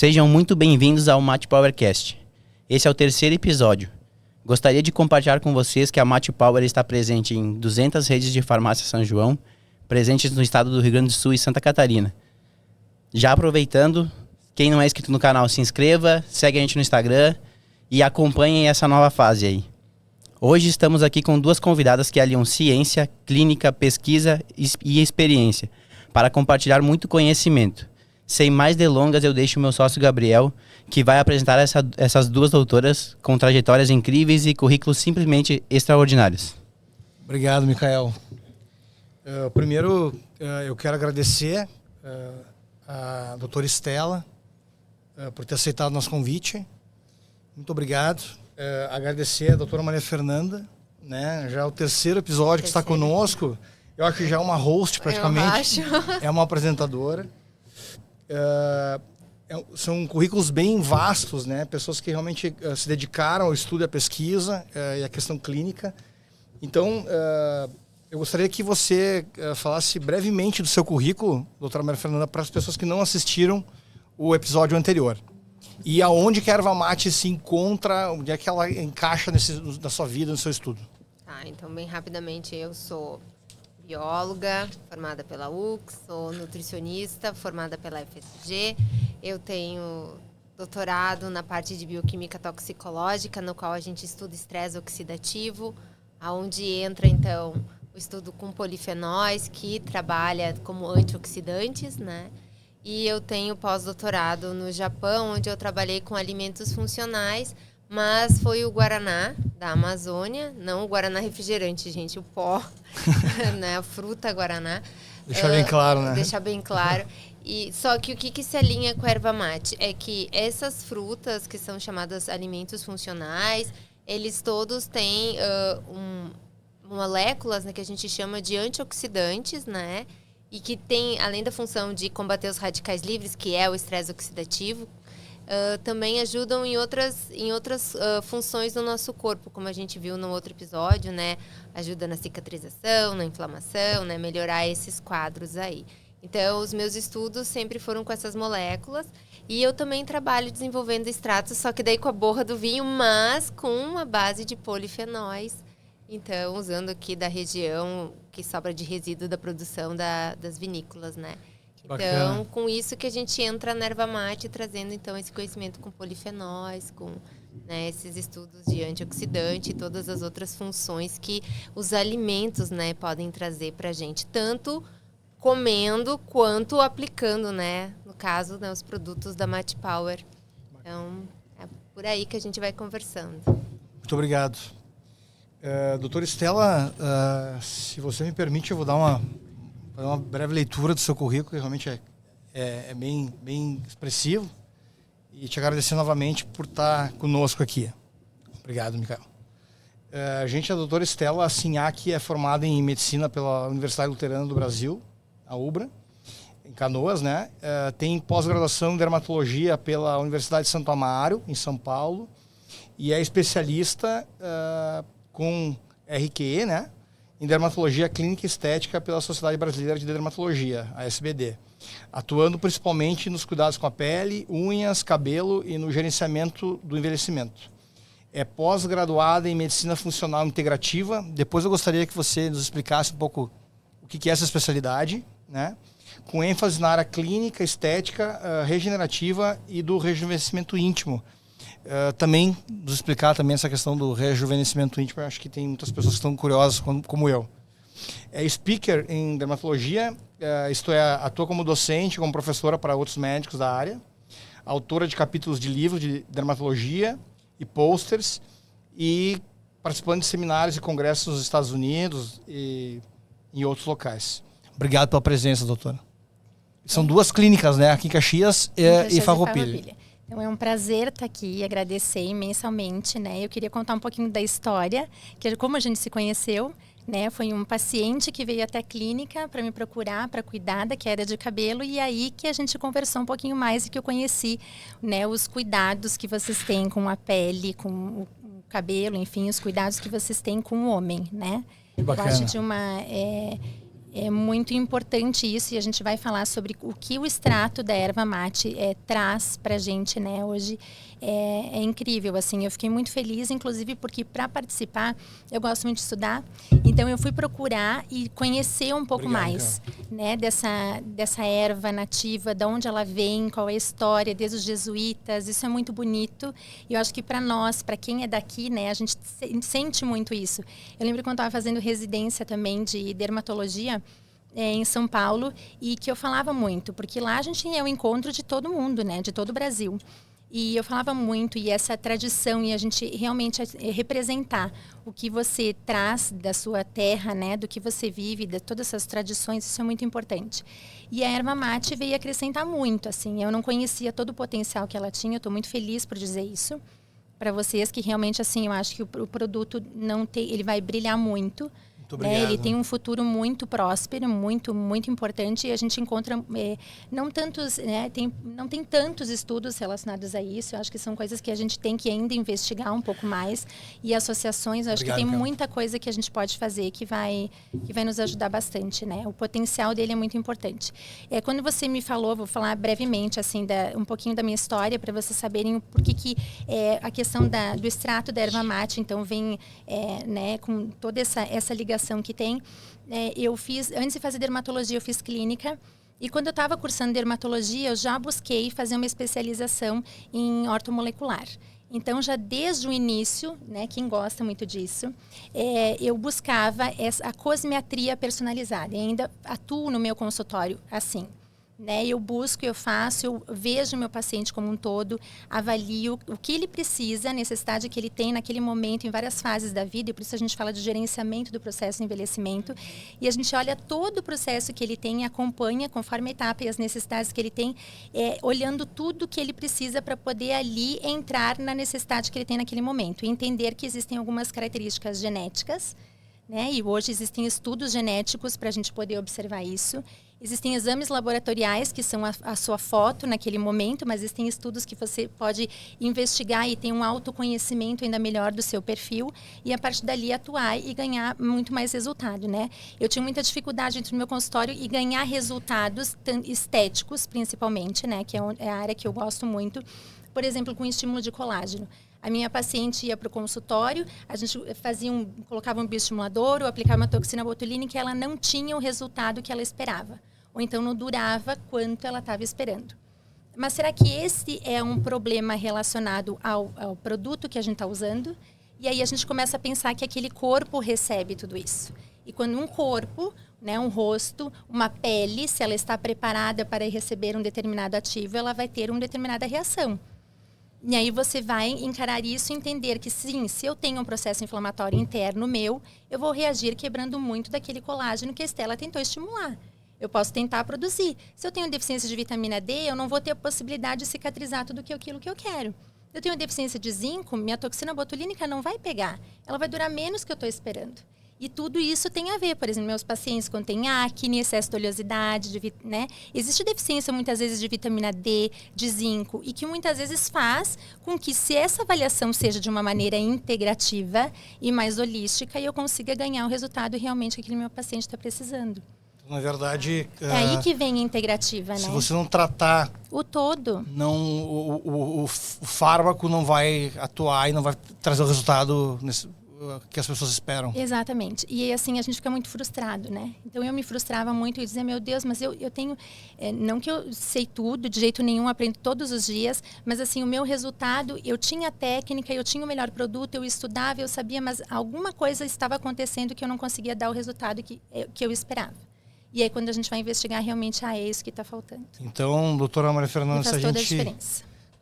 Sejam muito bem-vindos ao Mate Powercast. Esse é o terceiro episódio. Gostaria de compartilhar com vocês que a Mate Power está presente em 200 redes de farmácia São João, presentes no estado do Rio Grande do Sul e Santa Catarina. Já aproveitando, quem não é inscrito no canal, se inscreva, segue a gente no Instagram e acompanhem essa nova fase aí. Hoje estamos aqui com duas convidadas que aliam ciência, clínica, pesquisa e experiência para compartilhar muito conhecimento. Sem mais delongas, eu deixo o meu sócio Gabriel, que vai apresentar essas duas doutoras com trajetórias incríveis e currículos simplesmente extraordinários. Obrigado, Micael. Primeiro, eu quero agradecer a doutora Estela por ter aceitado o nosso convite. Muito obrigado. Agradecer a doutora Maria Fernanda, né? Já é o terceiro episódio que está conosco. Eu acho que já é uma host praticamente. É uma apresentadora. São currículos bem vastos, né? Pessoas que realmente se dedicaram ao estudo e à pesquisa e à questão clínica. Então, eu gostaria que você falasse brevemente do seu currículo, doutora Maria Fernanda, para as pessoas que não assistiram o episódio anterior. E aonde que a erva mate se encontra, onde é que ela encaixa na sua vida, no seu estudo? Tá, então bem rapidamente, eu sou bióloga, formada pela UX, sou nutricionista, formada pela FSG. Eu tenho doutorado na parte de bioquímica toxicológica, no qual a gente estuda estresse oxidativo, aonde entra, então, o estudo com polifenóis, que trabalha como antioxidantes, né? E eu tenho pós-doutorado no Japão, onde eu trabalhei com alimentos funcionais, mas foi o Guaraná da Amazônia, não o Guaraná refrigerante, gente, o pó, né, a fruta Guaraná. Deixar bem claro, né? Deixar bem claro. E, só que o que se alinha com a erva mate é que essas frutas, que são chamadas alimentos funcionais, eles todos têm moléculas, né, que a gente chama de antioxidantes, né? E que tem, além da função de combater os radicais livres, que é o estresse oxidativo, também ajudam em outras funções do nosso corpo, como a gente viu no outro episódio, né? Ajuda na cicatrização, na inflamação, né? Melhorar esses quadros aí. Então, os meus estudos sempre foram com essas moléculas. E eu também trabalho desenvolvendo extratos, só que daí com a borra do vinho, mas com uma base de polifenóis. Então, usando aqui da região que sobra de resíduo da produção das vinícolas, né? Bacana. Então, com isso que a gente entra na erva mate, trazendo, então, esse conhecimento com polifenóis, com, né, esses estudos de antioxidante e todas as outras funções que os alimentos, né, podem trazer para a gente, tanto comendo quanto aplicando, né? No caso, né, os produtos da Mate Power. Então, é por aí que a gente vai conversando. Muito obrigado. Doutora Estela, se você me permite, eu vou dar uma breve leitura do seu currículo, que realmente é bem expressivo. E te agradecer novamente por estar conosco aqui. Obrigado, Micael. A doutora Estela Sinhac é formada em medicina pela Universidade Luterana do Brasil, a UBRA, em Canoas, né? Tem pós-graduação em dermatologia pela Universidade de Santo Amaro, em São Paulo, e é especialista com RQE, né? Em dermatologia clínica e estética pela Sociedade Brasileira de Dermatologia, a SBD, atuando principalmente nos cuidados com a pele, unhas, cabelo e no gerenciamento do envelhecimento. É pós-graduada em medicina funcional integrativa. Depois eu gostaria que você nos explicasse um pouco o que é essa especialidade, né? Com ênfase na área clínica, estética, regenerativa e do rejuvenescimento íntimo. Também nos explicar também essa questão do rejuvenescimento íntimo. Eu acho que tem muitas pessoas que estão curiosas como eu. É speaker em dermatologia, isto é, atua como docente, como professora para outros médicos da área, autora de capítulos de livros de dermatologia e posters, e participando de seminários e congressos nos Estados Unidos e em outros locais. Obrigado pela presença, doutora. São duas clínicas, né? Aqui em Caxias e Farroupilha. Então é um prazer estar aqui e agradecer imensamente, né? Eu queria contar um pouquinho da história, que como a gente se conheceu, né? Foi um paciente que veio até a clínica para me procurar, para cuidar da queda de cabelo, e aí que a gente conversou um pouquinho mais e que eu conheci, né, os cuidados que vocês têm com a pele, com o cabelo, enfim, os cuidados que vocês têm com o homem, né? Que bacana. Eu acho de É muito importante isso, e a gente vai falar sobre o que o extrato da erva mate traz para a gente, né? Hoje é incrível, assim. Eu fiquei muito feliz, inclusive, porque para participar, eu gosto muito de estudar. Então, eu fui procurar e conhecer um pouco mais, né? Dessa erva nativa, de onde ela vem, qual é a história, desde os jesuítas. Isso é muito bonito. E eu acho que para nós, para quem é daqui, né? A gente sente muito isso. Eu lembro quando eu estava fazendo residência também de dermatologia, em São Paulo, e que eu falava muito, porque lá a gente é o encontro de todo mundo, né, de todo o Brasil. E eu falava muito, e essa tradição, e a gente realmente representar o que você traz da sua terra, né, do que você vive, de todas essas tradições, isso é muito importante. E a erva mate veio acrescentar muito, assim, eu não conhecia todo o potencial que ela tinha, eu estou muito feliz por dizer isso para vocês, que realmente, assim, eu acho que o produto não tem, ele vai brilhar muito. Né? Ele tem um futuro muito próspero, muito, muito importante, e a gente encontra não tantos, né? Não tem tantos estudos relacionados a isso. Eu acho que são coisas que a gente tem que ainda investigar um pouco mais, e associações, eu acho que tem muita coisa que a gente pode fazer que vai nos ajudar bastante, né? O potencial dele é muito importante. Quando você me falou, vou falar brevemente assim um pouquinho da minha história para vocês saberem o porquê que a questão do extrato da erva mate, então vem né, com toda essa ligação que tem. Eu fiz, antes de fazer dermatologia, eu fiz clínica, e quando eu estava cursando dermatologia, eu já busquei fazer uma especialização em ortomolecular. Então, já desde o início, né, quem gosta muito disso, eu buscava a cosmetria personalizada, e ainda atuo no meu consultório assim. Né, eu busco, eu faço, eu vejo o meu paciente como um todo, avalio o que ele precisa, a necessidade que ele tem naquele momento, em várias fases da vida, e por isso a gente fala de gerenciamento do processo de envelhecimento, e a gente olha todo o processo que ele tem, acompanha conforme a etapa e as necessidades que ele tem, olhando tudo que ele precisa para poder ali entrar na necessidade que ele tem naquele momento, e entender que existem algumas características genéticas, né? E hoje existem estudos genéticos para a gente poder observar isso. Existem exames laboratoriais, que são a sua foto naquele momento, mas existem estudos que você pode investigar e ter um autoconhecimento ainda melhor do seu perfil, e a partir dali atuar e ganhar muito mais resultado, né? Eu tinha muita dificuldade dentro do meu consultório e ganhar resultados estéticos, principalmente, né? Que é a área que eu gosto muito. Por exemplo, com estímulo de colágeno. A minha paciente ia para o consultório, a gente colocava um bioestimulador ou aplicava uma toxina botulínica, e ela não tinha o resultado que ela esperava. Ou então não durava quanto ela estava esperando. Mas será que esse é um problema relacionado ao produto que a gente está usando? E aí a gente começa a pensar que aquele corpo recebe tudo isso. E quando um corpo, né, um rosto, uma pele, se ela está preparada para receber um determinado ativo, ela vai ter uma determinada reação. E aí você vai encarar isso e entender que sim, se eu tenho um processo inflamatório interno meu, eu vou reagir quebrando muito daquele colágeno que a Estela tentou estimular. Eu posso tentar produzir. Se eu tenho deficiência de vitamina D, eu não vou ter a possibilidade de cicatrizar tudo aquilo que eu quero. Se eu tenho deficiência de zinco, minha toxina botulínica não vai pegar. Ela vai durar menos que eu estou esperando. E tudo isso tem a ver, por exemplo, meus pacientes quando têm acne, excesso de oleosidade, né? Existe deficiência muitas vezes de vitamina D, de zinco, e que muitas vezes faz com que, se essa avaliação seja de uma maneira integrativa e mais holística, eu consiga ganhar o resultado realmente que aquele meu paciente está precisando. Na verdade... É aí que vem a integrativa, se né? você não tratar... O todo. Não, o fármaco não vai atuar e não vai trazer o resultado que as pessoas esperam. Exatamente. E assim, a gente fica muito frustrado, né? Então, eu me frustrava muito e dizia, meu Deus, mas eu tenho... não que eu sei tudo, de jeito nenhum, aprendo todos os dias, mas assim, o meu resultado, eu tinha técnica, eu tinha o melhor produto, eu estudava, eu sabia, mas alguma coisa estava acontecendo que eu não conseguia dar o resultado que eu esperava. E aí, quando a gente vai investigar, realmente, é isso que está faltando. Então, doutora Maria Fernanda, se a gente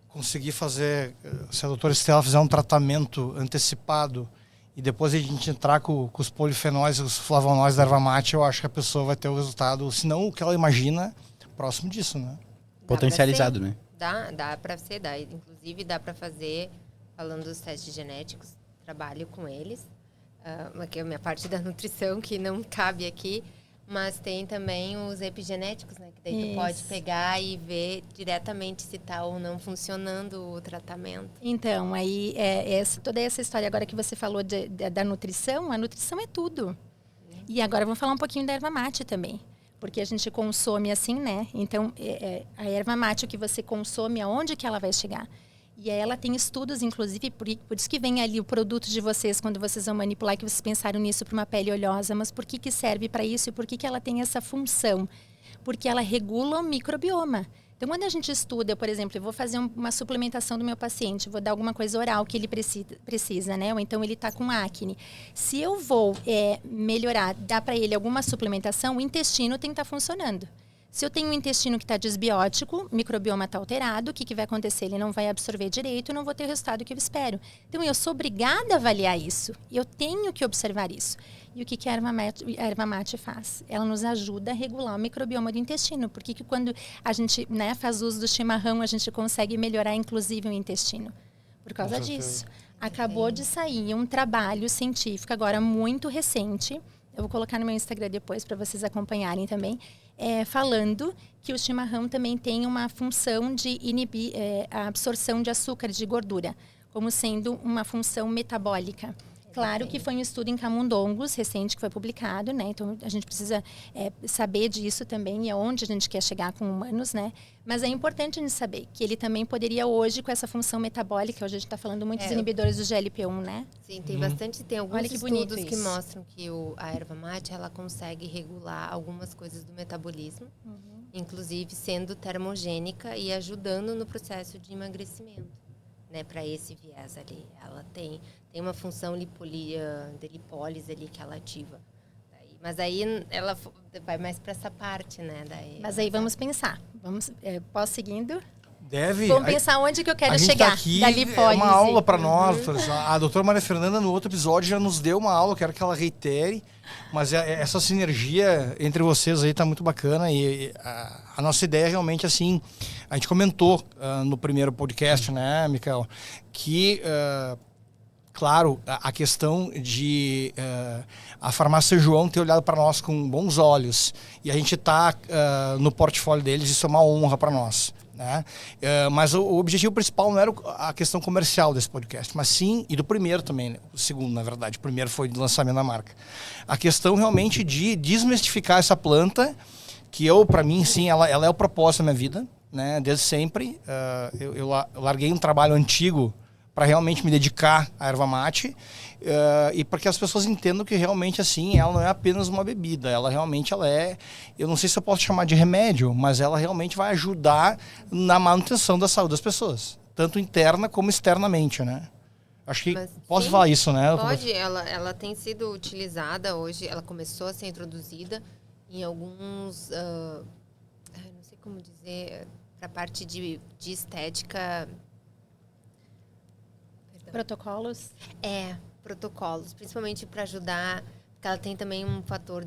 conseguir fazer... Se a doutora Estela fizer um tratamento antecipado e depois a gente entrar com os polifenóis, os flavonoides da erva mate, eu acho que a pessoa vai ter o resultado, se não o que ela imagina, próximo disso, né? Potencializado, né? Dá para ser, inclusive dá para fazer, falando dos testes genéticos, trabalho com eles, aqui é a minha parte da nutrição, que não cabe aqui, mas tem também os epigenéticos, né? Que daí tu pode pegar e ver diretamente se está ou não funcionando o tratamento. Então, aí, toda essa história agora que você falou da nutrição, a nutrição é tudo. E agora vamos falar um pouquinho da erva mate também. Porque a gente consome assim, né? Então, a erva mate, o que você consome, aonde que ela vai chegar? E aí ela tem estudos, inclusive, por isso que vem ali o produto de vocês, quando vocês vão manipular, que vocês pensaram nisso para uma pele oleosa. Mas por que serve para isso e por que ela tem essa função? Porque ela regula o microbioma. Então, quando a gente estuda, por exemplo, eu vou fazer uma suplementação do meu paciente, vou dar alguma coisa oral que ele precisa, né? Ou então ele está com acne. Se eu vou melhorar, dar para ele alguma suplementação, o intestino tem que estar funcionando. Se eu tenho um intestino que está desbiótico, o microbioma está alterado, o que vai acontecer? Ele não vai absorver direito e não vou ter o resultado que eu espero. Então, eu sou obrigada a avaliar isso. Eu tenho que observar isso. E o que a erva mate faz? Ela nos ajuda a regular o microbioma do intestino. Porque quando a gente faz uso do chimarrão, a gente consegue melhorar, inclusive, o intestino. Por causa disso. Acabou de sair um trabalho científico, agora muito recente. Eu vou colocar no meu Instagram depois para vocês acompanharem também. Falando que o chimarrão também tem uma função de inibir a absorção de açúcar, de gordura, como sendo uma função metabólica. Claro que foi um estudo em camundongos recente que foi publicado, né? Então a gente precisa saber disso também e aonde a gente quer chegar com humanos, né? Mas é importante a gente saber que ele também poderia hoje, com essa função metabólica, hoje a gente está falando muito dos inibidores do GLP-1, né? Sim, tem alguns estudos que mostram que a erva mate, ela consegue regular algumas coisas do metabolismo, inclusive sendo termogênica e ajudando no processo de emagrecimento, né? Para esse viés ali, ela tem uma função de lipólise ali que ela ativa. Mas aí ela vai mais para essa parte, né? Mas aí vamos pensar. Posso seguindo? Deve. Vamos pensar onde que eu quero a gente chegar. Tá aqui, da lipólise. É uma aula para nós. A doutora Maria Fernanda, no outro episódio, já nos deu uma aula, quero que ela reitere. Mas essa sinergia entre vocês aí tá muito bacana. E a nossa ideia realmente, assim, a gente comentou no primeiro podcast, né, Micael, que... Claro, a questão de a farmácia São João ter olhado para nós com bons olhos e a gente está no portfólio deles, isso é uma honra para nós, né? Mas o objetivo principal não era a questão comercial desse podcast, mas sim, e do primeiro também, né? O segundo, na verdade, o primeiro foi de lançamento da marca. A questão realmente de desmistificar essa planta, que para mim, sim, ela é o propósito da minha vida, né? Desde sempre. Eu larguei um trabalho antigo para realmente me dedicar à erva mate e para que as pessoas entendam que realmente assim ela não é apenas uma bebida, ela realmente eu não sei se eu posso chamar de remédio, mas ela realmente vai ajudar na manutenção da saúde das pessoas, tanto interna como externamente, né? Acho que posso falar isso, né? Pode, ela tem sido utilizada hoje, ela começou a ser introduzida em alguns, não sei como dizer, para a parte de estética. Protocolos? Protocolos, principalmente para ajudar, porque ela tem também um fator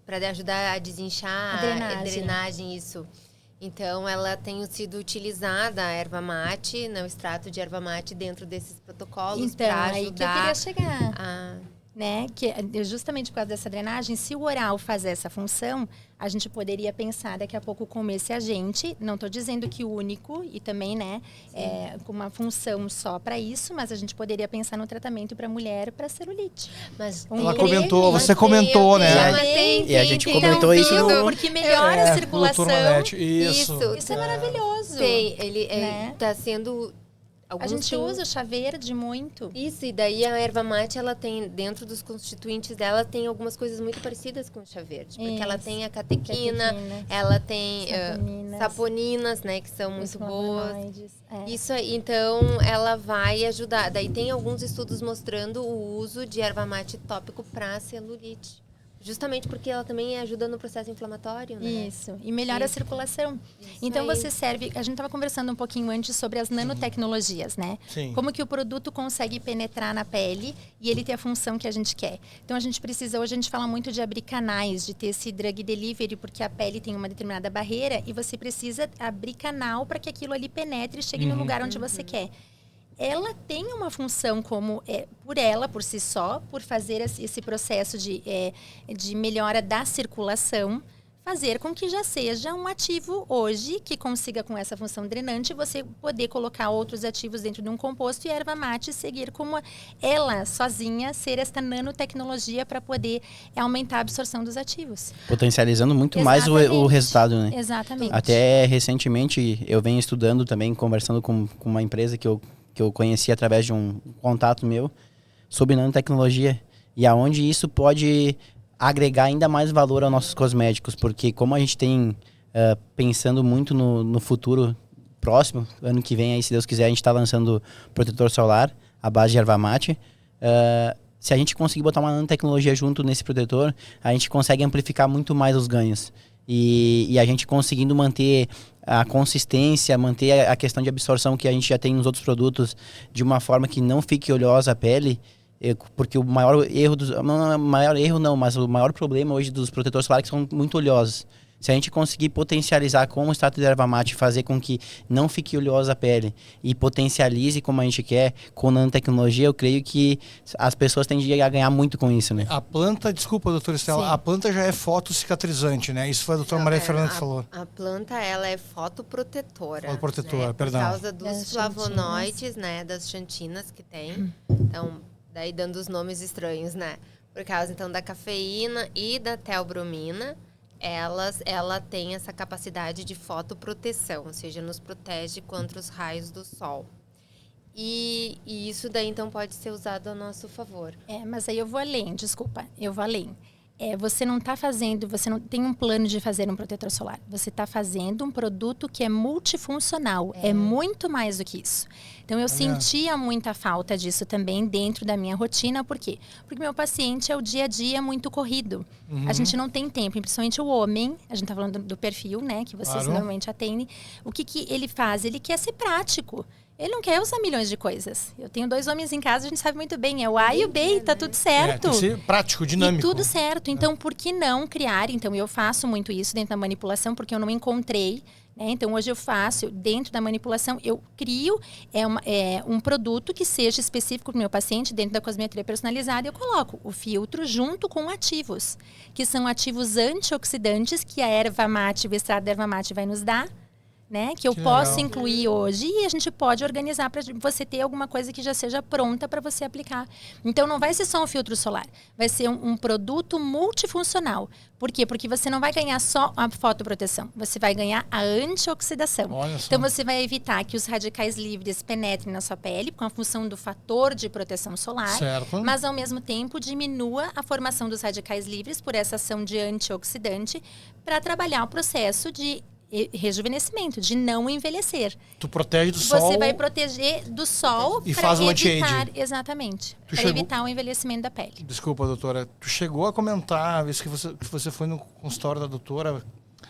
para ajudar a desinchar, a drenagem, isso. Então, ela tem sido utilizada, a erva mate, o extrato de erva mate dentro desses protocolos para ajudar. Aí que eu queria chegar. Né? Que justamente por causa dessa drenagem, se o oral fazer essa função, a gente poderia pensar daqui a pouco com esse agente. Não estou dizendo que o único e também, né, com uma função só para isso, mas a gente poderia pensar no tratamento para mulher para celulite. Mas ela comentou, você comentou, né? E a gente comentou isso porque melhora a circulação. Isso é maravilhoso. Ele está sendo a gente usa o chá verde muito. Isso, e daí a erva mate, ela tem, dentro dos constituintes dela, tem algumas coisas muito parecidas com o chá verde. Porque ela tem a catequina, ela tem saponinas, né, que são muito boas. Isso aí, então ela vai ajudar. Daí tem alguns estudos mostrando o uso de erva mate tópico para celulite. Justamente porque ela também ajuda no processo inflamatório, né? Isso, e melhora a circulação. Isso então, aí. você serve... A gente estava conversando um pouquinho antes sobre as nanotecnologias, né? Sim. Como que o produto consegue penetrar na pele e ele ter a função que a gente quer. Então, a gente precisa... Hoje, a gente fala muito de abrir canais, de ter esse drug delivery, porque a pele tem uma determinada barreira e você precisa abrir canal para que aquilo ali penetre e chegue no lugar onde você quer. Ela tem uma função como, por si só, por fazer esse processo de melhora da circulação, fazer com que já seja um ativo hoje que consiga, com essa função drenante, você poder colocar outros ativos dentro de um composto e a erva mate seguir como ela sozinha ser esta nanotecnologia para poder aumentar a absorção dos ativos. Potencializando muito mais o resultado, né? Exatamente. Até recentemente eu venho estudando também, conversando com uma empresa que eu conheci através de um contato meu sobre nanotecnologia e aonde isso pode agregar ainda mais valor aos nossos cosméticos, porque como a gente tem, pensando muito no futuro próximo, ano que vem, aí, se Deus quiser, a gente está lançando protetor solar à base de erva mate. Se a gente conseguir botar uma nanotecnologia junto nesse protetor, a gente consegue amplificar muito mais os ganhos. E a gente conseguindo manter a consistência, manter a questão de absorção que a gente já tem nos outros produtos de uma forma que não fique oleosa a pele, porque o maior erro mas o maior problema hoje dos protetores solares é que são muito oleosos. Se a gente conseguir potencializar com o extrato de erva mate, fazer com que não fique oleosa a pele e potencialize como a gente quer com nanotecnologia, eu creio que as pessoas tendem a ganhar muito com isso, né? A planta, desculpa, doutora Estela, Sim. a planta já é fotocicatrizante, né? Isso foi a doutora Maria Fernanda que falou. A planta, ela é fotoprotetora. Fotoprotetora, né? perdão. Por causa dos Das flavonoides, né? Das xantinas que tem. Então, daí dando os nomes estranhos, né? Por causa, então, da cafeína e da teobromina, ela tem essa capacidade de fotoproteção, ou seja, nos protege contra os raios do sol. E isso daí, então, pode ser usado a nosso favor. Mas aí eu vou além, você não tem um plano de fazer um protetor solar. Você está fazendo um produto que é multifuncional. É muito mais do que isso. Então, eu sentia muita falta disso também dentro da minha rotina. Por quê? Porque meu paciente é o dia a dia muito corrido. A gente não tem tempo, principalmente o homem. A gente está falando do perfil, né? Que vocês normalmente atendem. O que ele faz? Ele quer ser prático. Ele não quer usar milhões de coisas. Eu tenho 2 homens em casa, a gente sabe muito bem. É o A e o B, tá tudo certo. Tem que ser prático, dinâmico. E tudo certo. Então, por que não criar? Então, eu faço muito isso dentro da manipulação, porque eu não encontrei. Né? Então, hoje eu faço, dentro da manipulação, eu crio um produto que seja específico para o meu paciente, dentro da cosmetria personalizada, eu coloco o filtro junto com ativos, que são ativos antioxidantes que a erva mate, o extrato da erva mate vai nos dar. Né? Que eu posso incluir hoje e a gente pode organizar para você ter alguma coisa que já seja pronta para você aplicar. Então, não vai ser só um filtro solar. Vai ser um produto multifuncional. Por quê? Porque você não vai ganhar só a fotoproteção. Você vai ganhar a antioxidação. Então, você vai evitar que os radicais livres penetrem na sua pele com a função do fator de proteção solar. Certo. Mas, ao mesmo tempo, diminua a formação dos radicais livres por essa ação de antioxidante para trabalhar o processo de rejuvenescimento, de não envelhecer. Tu protege do sol. Você vai proteger do sol e faz o anti-aging. Exatamente. Para evitar o envelhecimento da pele. Desculpa, doutora. Tu chegou a comentar, a vez que você foi no consultório da doutora,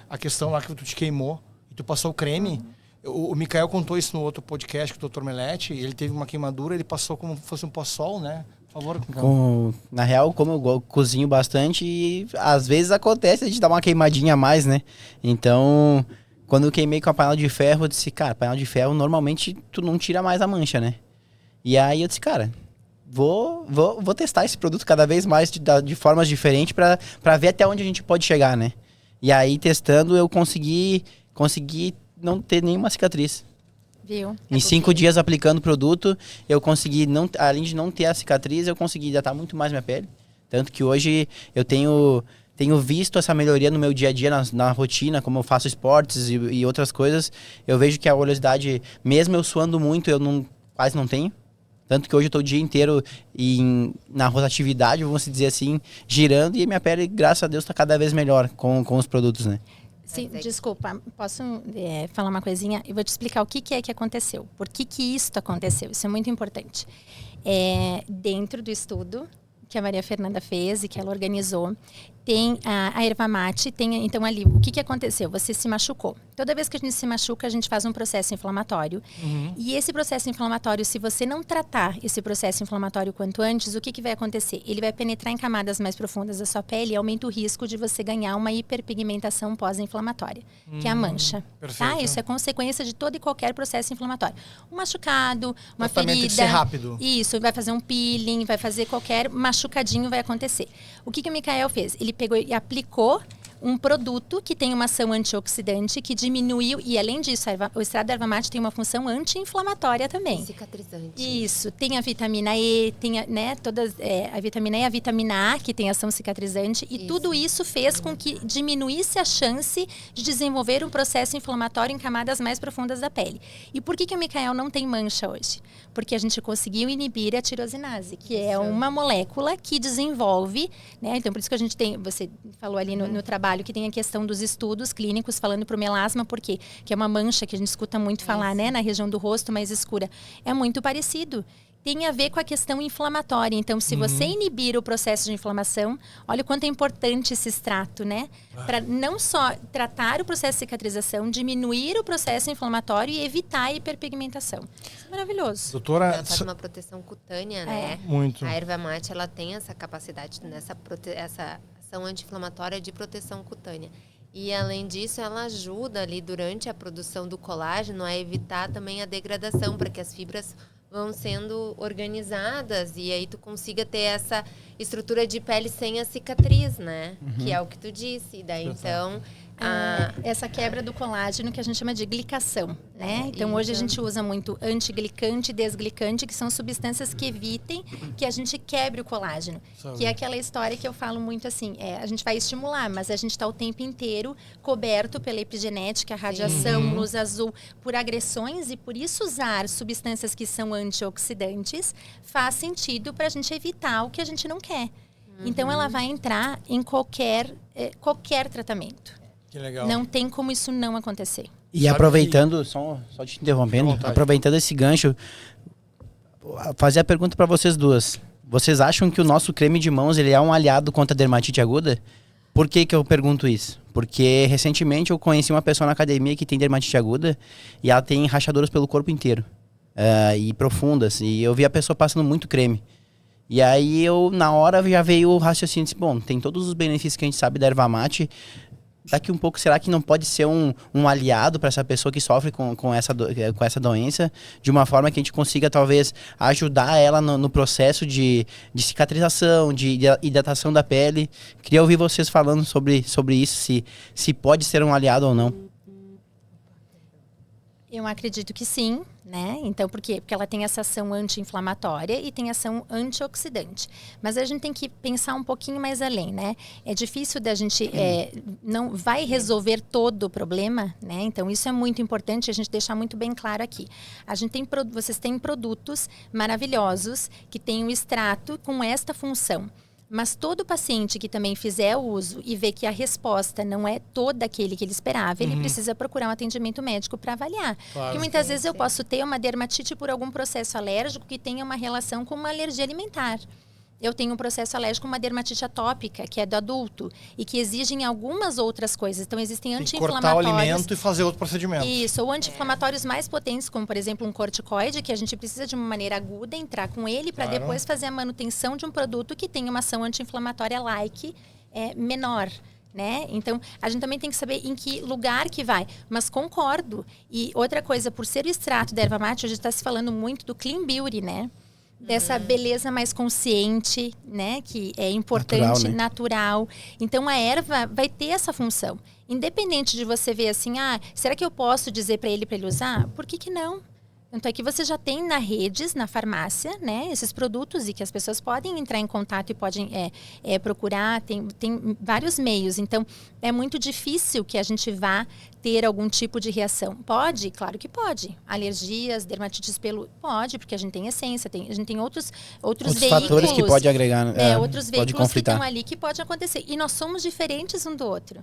a questão lá que tu te queimou e tu passou o creme. O Micael contou isso no outro podcast com o doutor Melete. Ele teve uma queimadura, ele passou como se fosse um pós-sol, né? Por favor. Na real, como eu cozinho bastante, e às vezes acontece a gente dar uma queimadinha a mais, né? Então, quando eu queimei com a panela de ferro, eu disse, cara, panela de ferro, normalmente tu não tira mais a mancha, né? E aí eu disse, cara, vou testar esse produto cada vez mais de formas diferentes pra ver até onde a gente pode chegar, né? E aí, testando, eu consegui não ter nenhuma cicatriz. Viu? Em 5 dias aplicando o produto, eu consegui, além de não ter a cicatriz, eu consegui hidratar muito mais minha pele. Tanto que hoje eu tenho visto essa melhoria no meu dia a dia, na rotina, como eu faço esportes e outras coisas. Eu vejo que a oleosidade, mesmo eu suando muito, quase não tenho. Tanto que hoje eu estou o dia inteiro na rotatividade, vamos dizer assim, girando, e minha pele, graças a Deus, está cada vez melhor com os produtos, né? Sim, desculpa, posso falar uma coisinha? Eu vou te explicar o que é que aconteceu. Por que isso aconteceu? Isso é muito importante. Dentro do estudo que a Maria Fernanda fez e que ela organizou, tem a erva mate, então ali, o que aconteceu? Você se machucou. Toda vez que a gente se machuca, a gente faz um processo inflamatório. E esse processo inflamatório, se você não tratar esse processo inflamatório quanto antes, o que vai acontecer? Ele vai penetrar em camadas mais profundas da sua pele e aumenta o risco de você ganhar uma hiperpigmentação pós-inflamatória, que é a mancha. Tá? Isso é consequência de todo e qualquer processo inflamatório. Um machucado, uma ferida. Tem que ser rápido. Isso, vai fazer um peeling, vai fazer qualquer machucadinho vai acontecer. O que o Micael fez? Ele pegou e aplicou um produto que tem uma ação antioxidante que diminuiu, e além disso, o extrato da erva mate tem uma função anti-inflamatória também. Cicatrizante. Isso, tem a vitamina E, tem a vitamina E e a vitamina A, que tem ação cicatrizante, e tudo isso fez com que diminuísse a chance de desenvolver um processo inflamatório em camadas mais profundas da pele. E por que o Micael não tem mancha hoje? Porque a gente conseguiu inibir a tirosinase, que é uma molécula que desenvolve, né? Então, por isso que a gente tem, você falou ali no trabalho, que tem a questão dos estudos clínicos falando para o melasma, por quê? Que é uma mancha que a gente escuta muito falar, né? Na região do rosto mais escura. É muito parecido. Tem a ver com a questão inflamatória. Então, se você inibir o processo de inflamação, olha o quanto é importante esse extrato, né? Para não só tratar o processo de cicatrização, diminuir o processo inflamatório e evitar a hiperpigmentação. Isso é maravilhoso. Doutora... Ela faz uma proteção cutânea, né? Muito. A erva mate, ela tem essa capacidade, essa ação anti-inflamatória de proteção cutânea. E, além disso, ela ajuda ali durante a produção do colágeno a evitar também a degradação, para que as fibras vão sendo organizadas e aí tu consiga ter essa estrutura de pele sem a cicatriz, né? Que é o que tu disse. E daí, então... Essa quebra do colágeno que a gente chama de glicação, né? Então, hoje a gente usa muito antiglicante e desglicante, que são substâncias que evitem que a gente quebre o colágeno. Que é aquela história que eu falo muito assim, a gente vai estimular, mas a gente está o tempo inteiro coberto pela epigenética, radiação, luz azul, por agressões, e por isso usar substâncias que são antioxidantes faz sentido para a gente evitar o que a gente não quer. Então, ela vai entrar em qualquer tratamento. Que legal. Não tem como isso não acontecer. E aproveitando, só te interrompendo, aproveitando esse gancho, fazer a pergunta para vocês duas. Vocês acham que o nosso creme de mãos ele é um aliado contra a dermatite aguda? Por que eu pergunto isso? Porque recentemente eu conheci uma pessoa na academia que tem dermatite aguda e ela tem rachaduras pelo corpo inteiro. E profundas. E eu vi a pessoa passando muito creme. E aí na hora já veio o raciocínio, disse, bom, tem todos os benefícios que a gente sabe da erva mate. Daqui um pouco, será que não pode ser um aliado para essa pessoa que sofre com essa doença, de uma forma que a gente consiga, talvez, ajudar ela no processo de cicatrização, de hidratação da pele? Queria ouvir vocês falando sobre isso, se pode ser um aliado ou não. Eu acredito que sim, né? Então, por quê? Porque ela tem essa ação anti-inflamatória e tem ação antioxidante. Mas a gente tem que pensar um pouquinho mais além, né? É difícil da gente... não vai resolver todo o problema, né? Então, isso é muito importante a gente deixar muito bem claro aqui. Vocês têm produtos maravilhosos que têm um extrato com esta função. Mas todo paciente que também fizer o uso e ver que a resposta não é toda aquele que ele esperava, ele precisa procurar um atendimento médico para avaliar. Claro. Porque muitas vezes eu posso ter uma dermatite por algum processo alérgico que tenha uma relação com uma alergia alimentar. Eu tenho um processo alérgico, uma dermatite atópica, que é do adulto, e que exigem algumas outras coisas. Então, existem anti-inflamatórios. Cortar o alimento e fazer outro procedimento. Isso, ou anti-inflamatórios mais potentes, como, por exemplo, um corticoide, que a gente precisa de uma maneira aguda entrar com ele para depois fazer a manutenção de um produto que tenha uma ação anti-inflamatória menor. Né? Então, a gente também tem que saber em que lugar que vai. Mas concordo. E outra coisa, por ser o extrato da erva mate, hoje está se falando muito do clean beauty, né? Dessa beleza mais consciente, né? Que é importante, natural. Então, a erva vai ter essa função. Independente de você ver assim, será que eu posso dizer para ele usar? Por que não? Tanto é que você já tem na redes, na farmácia, né, esses produtos e que as pessoas podem entrar em contato e podem procurar, tem vários meios. Então, é muito difícil que a gente vá ter algum tipo de reação. Pode? Claro que pode. Alergias, dermatites pode, porque a gente tem essência, a gente tem outros veículos. Fatores que pode agregar, outros veículos que estão ali que pode acontecer. E nós somos diferentes um do outro.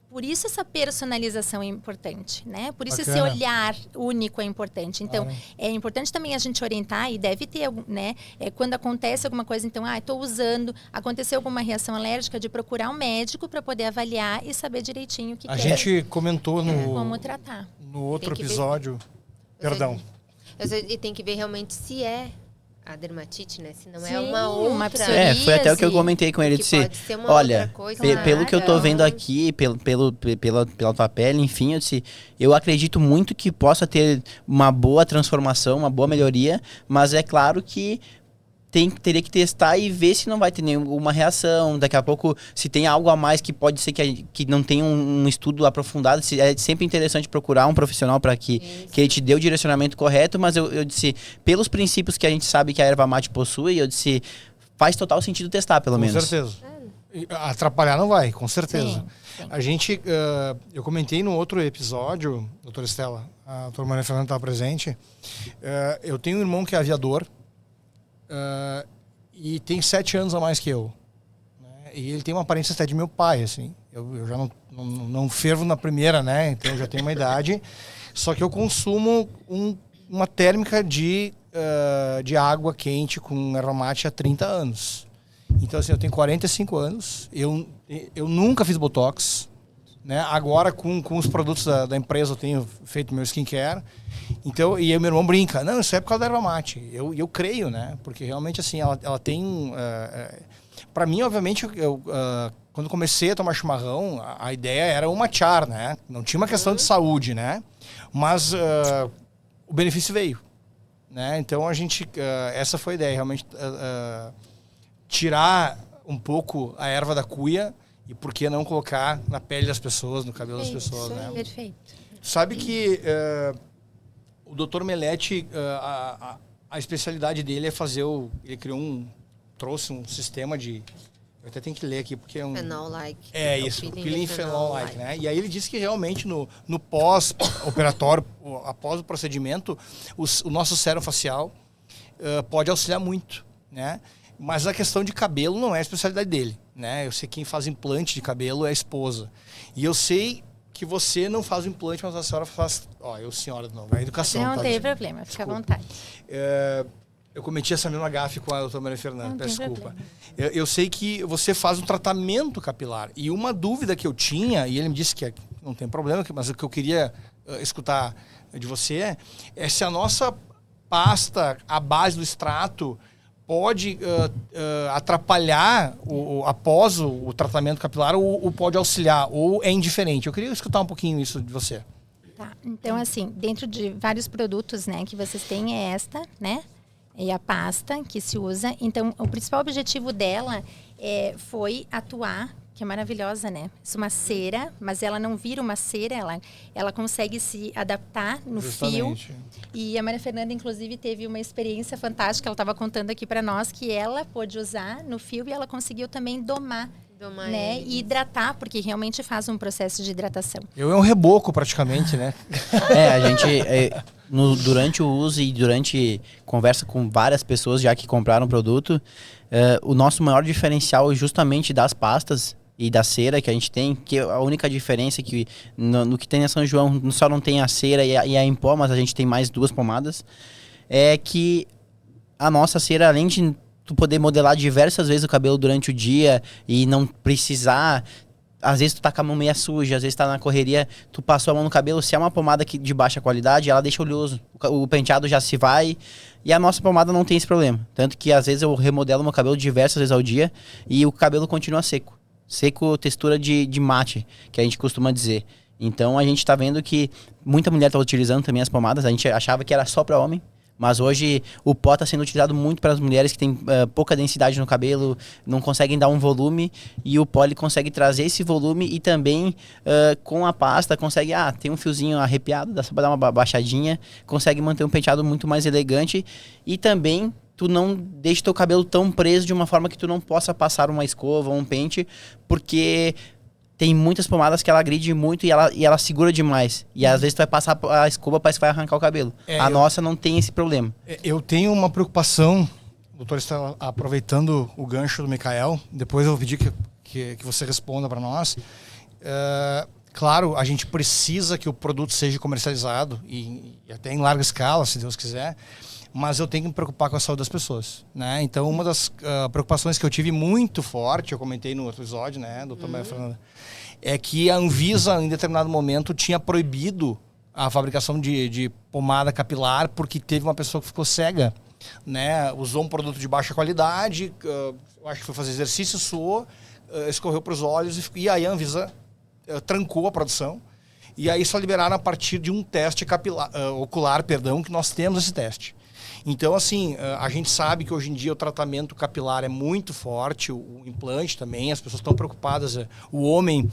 Por isso essa personalização é importante, né? Por isso esse olhar único é importante. Então, é importante também a gente orientar e deve ter, né? Quando acontece alguma coisa, então, estou usando, aconteceu alguma reação alérgica, de procurar um médico para poder avaliar e saber direitinho o que a gente comentou como tratar. No outro episódio. Perdão. E tem que ver realmente se é a dermatite, né? Se não Sim, é uma outra. Foi até o que eu comentei com ele. Disse, olha, pelo que eu tô vendo aqui, pela tua pele, enfim, eu acredito muito que possa ter uma boa transformação, uma boa melhoria, mas é claro que teria que testar e ver se não vai ter nenhuma reação. Daqui a pouco, se tem algo a mais que pode ser que não tenha um estudo aprofundado, é sempre interessante procurar um profissional para que ele te dê o direcionamento correto, mas eu disse, pelos princípios que a gente sabe que a erva mate possui, eu disse, faz total sentido testar, pelo menos. Com certeza. Atrapalhar não vai, com certeza. Sim. A gente, eu comentei no outro episódio, doutora Estela, a doutora Maria Fernanda estava presente, eu tenho um irmão que é aviador e tem 7 anos a mais que eu. Né? E ele tem uma aparência até de meu pai, assim. Eu já não fervo na primeira, né? Então eu já tenho uma idade. Só que eu consumo uma térmica de água quente com erva mate há 30 anos. Então, assim, eu tenho 45 anos, eu nunca fiz Botox, né? Agora, com os produtos da empresa, eu tenho feito meu skincare. Então, e aí meu irmão brinca, não, isso é por causa da erva mate. Eu creio, né? Porque realmente, assim, ela tem... para mim, obviamente, quando comecei a tomar chimarrão, a ideia era o matchar, né? Não tinha uma questão de saúde, né? Mas o benefício veio, né? Então, essa foi a ideia, realmente... tirar um pouco a erva da cuia e por que não colocar na pele das pessoas, no cabelo das pessoas, né? Perfeito. Sabe que o Dr. Melete, a especialidade dele é fazer ele trouxe um sistema de... Eu até tenho que ler aqui porque é um... Phenol-like. Isso, peeling phenol-like, né? E aí ele disse que realmente no pós-operatório, após o procedimento, o nosso sérum facial pode auxiliar muito, né? Mas a questão de cabelo não é a especialidade dele, né? Eu sei que quem faz implante de cabelo é a esposa. E eu sei que você não faz o implante, mas a senhora faz... senhora não, é educação. Não tem problema, fica à vontade. Eu cometi essa mesma gafe com a doutora Maria Fernanda, Não peço tem desculpa. Eu sei que você faz um tratamento capilar. E uma dúvida que eu tinha, e ele me disse que não tem problema, mas o que eu queria escutar de você é se a nossa pasta, a base do extrato, pode atrapalhar após o tratamento capilar ou pode auxiliar, ou é indiferente. Eu queria escutar um pouquinho isso de você. Tá, então assim, dentro de vários produtos, né, que vocês têm é esta, né, e a pasta que se usa. Então, o principal objetivo dela foi atuar, que é maravilhosa, né? Isso é uma cera, mas ela não vira uma cera, ela consegue se adaptar no Justamente. fio. E a Maria Fernanda, inclusive, teve uma experiência fantástica, ela estava contando aqui para nós, que ela pôde usar no fio e ela conseguiu também domar né? E hidratar, porque realmente faz um processo de hidratação. É um reboco praticamente, né? A gente, durante o uso e durante conversa com várias pessoas já que compraram o produto, o nosso maior diferencial justamente das pastas e da cera que a gente tem, que a única diferença é que no que tem na São João só não tem a cera e a em pó, mas a gente tem mais 2 pomadas, é que a nossa cera, além de tu poder modelar diversas vezes o cabelo durante o dia e não precisar... Às vezes tu tá com a mão meia suja, às vezes tá na correria, tu passou a mão no cabelo, se é uma pomada de baixa qualidade, ela deixa oleoso. O penteado já se vai e a nossa pomada não tem esse problema. Tanto que às vezes eu remodelo meu cabelo diversas vezes ao dia e o cabelo continua seco. Seco, textura de mate, que a gente costuma dizer. Então a gente tá vendo que muita mulher tá utilizando também as pomadas, a gente achava que era só para homem. Mas hoje o pó está sendo utilizado muito para as mulheres que têm pouca densidade no cabelo, não conseguem dar um volume, e o pó ele consegue trazer esse volume e também com a pasta consegue, tem um fiozinho arrepiado, dá só para dar uma baixadinha, consegue manter um penteado muito mais elegante e também tu não deixa teu cabelo tão preso de uma forma que tu não possa passar uma escova ou um pente, porque... Tem muitas pomadas que ela agride muito e ela segura demais. E às vezes tu vai passar a escova, parece que vai arrancar o cabelo. Nossa não tem esse problema. Eu tenho uma preocupação, o doutor está aproveitando o gancho do Micael, depois eu vou pedir que você responda para nós. Claro, a gente precisa que o produto seja comercializado e até em larga escala, se Deus quiser. Mas eu tenho que me preocupar com a saúde das pessoas, né? Então, uma das preocupações que eu tive muito forte, eu comentei no outro episódio, né, doutor Maria Fernanda, é que a Anvisa, em determinado momento, tinha proibido a fabricação de pomada capilar porque teve uma pessoa que ficou cega, né? Usou um produto de baixa qualidade, eu acho que foi fazer exercício, suou, escorreu para os olhos e aí a Anvisa trancou a produção. E aí só liberaram a partir de um teste ocular, que nós temos esse teste. Então, assim, a gente sabe que hoje em dia o tratamento capilar é muito forte, o implante também, as pessoas estão preocupadas. O homem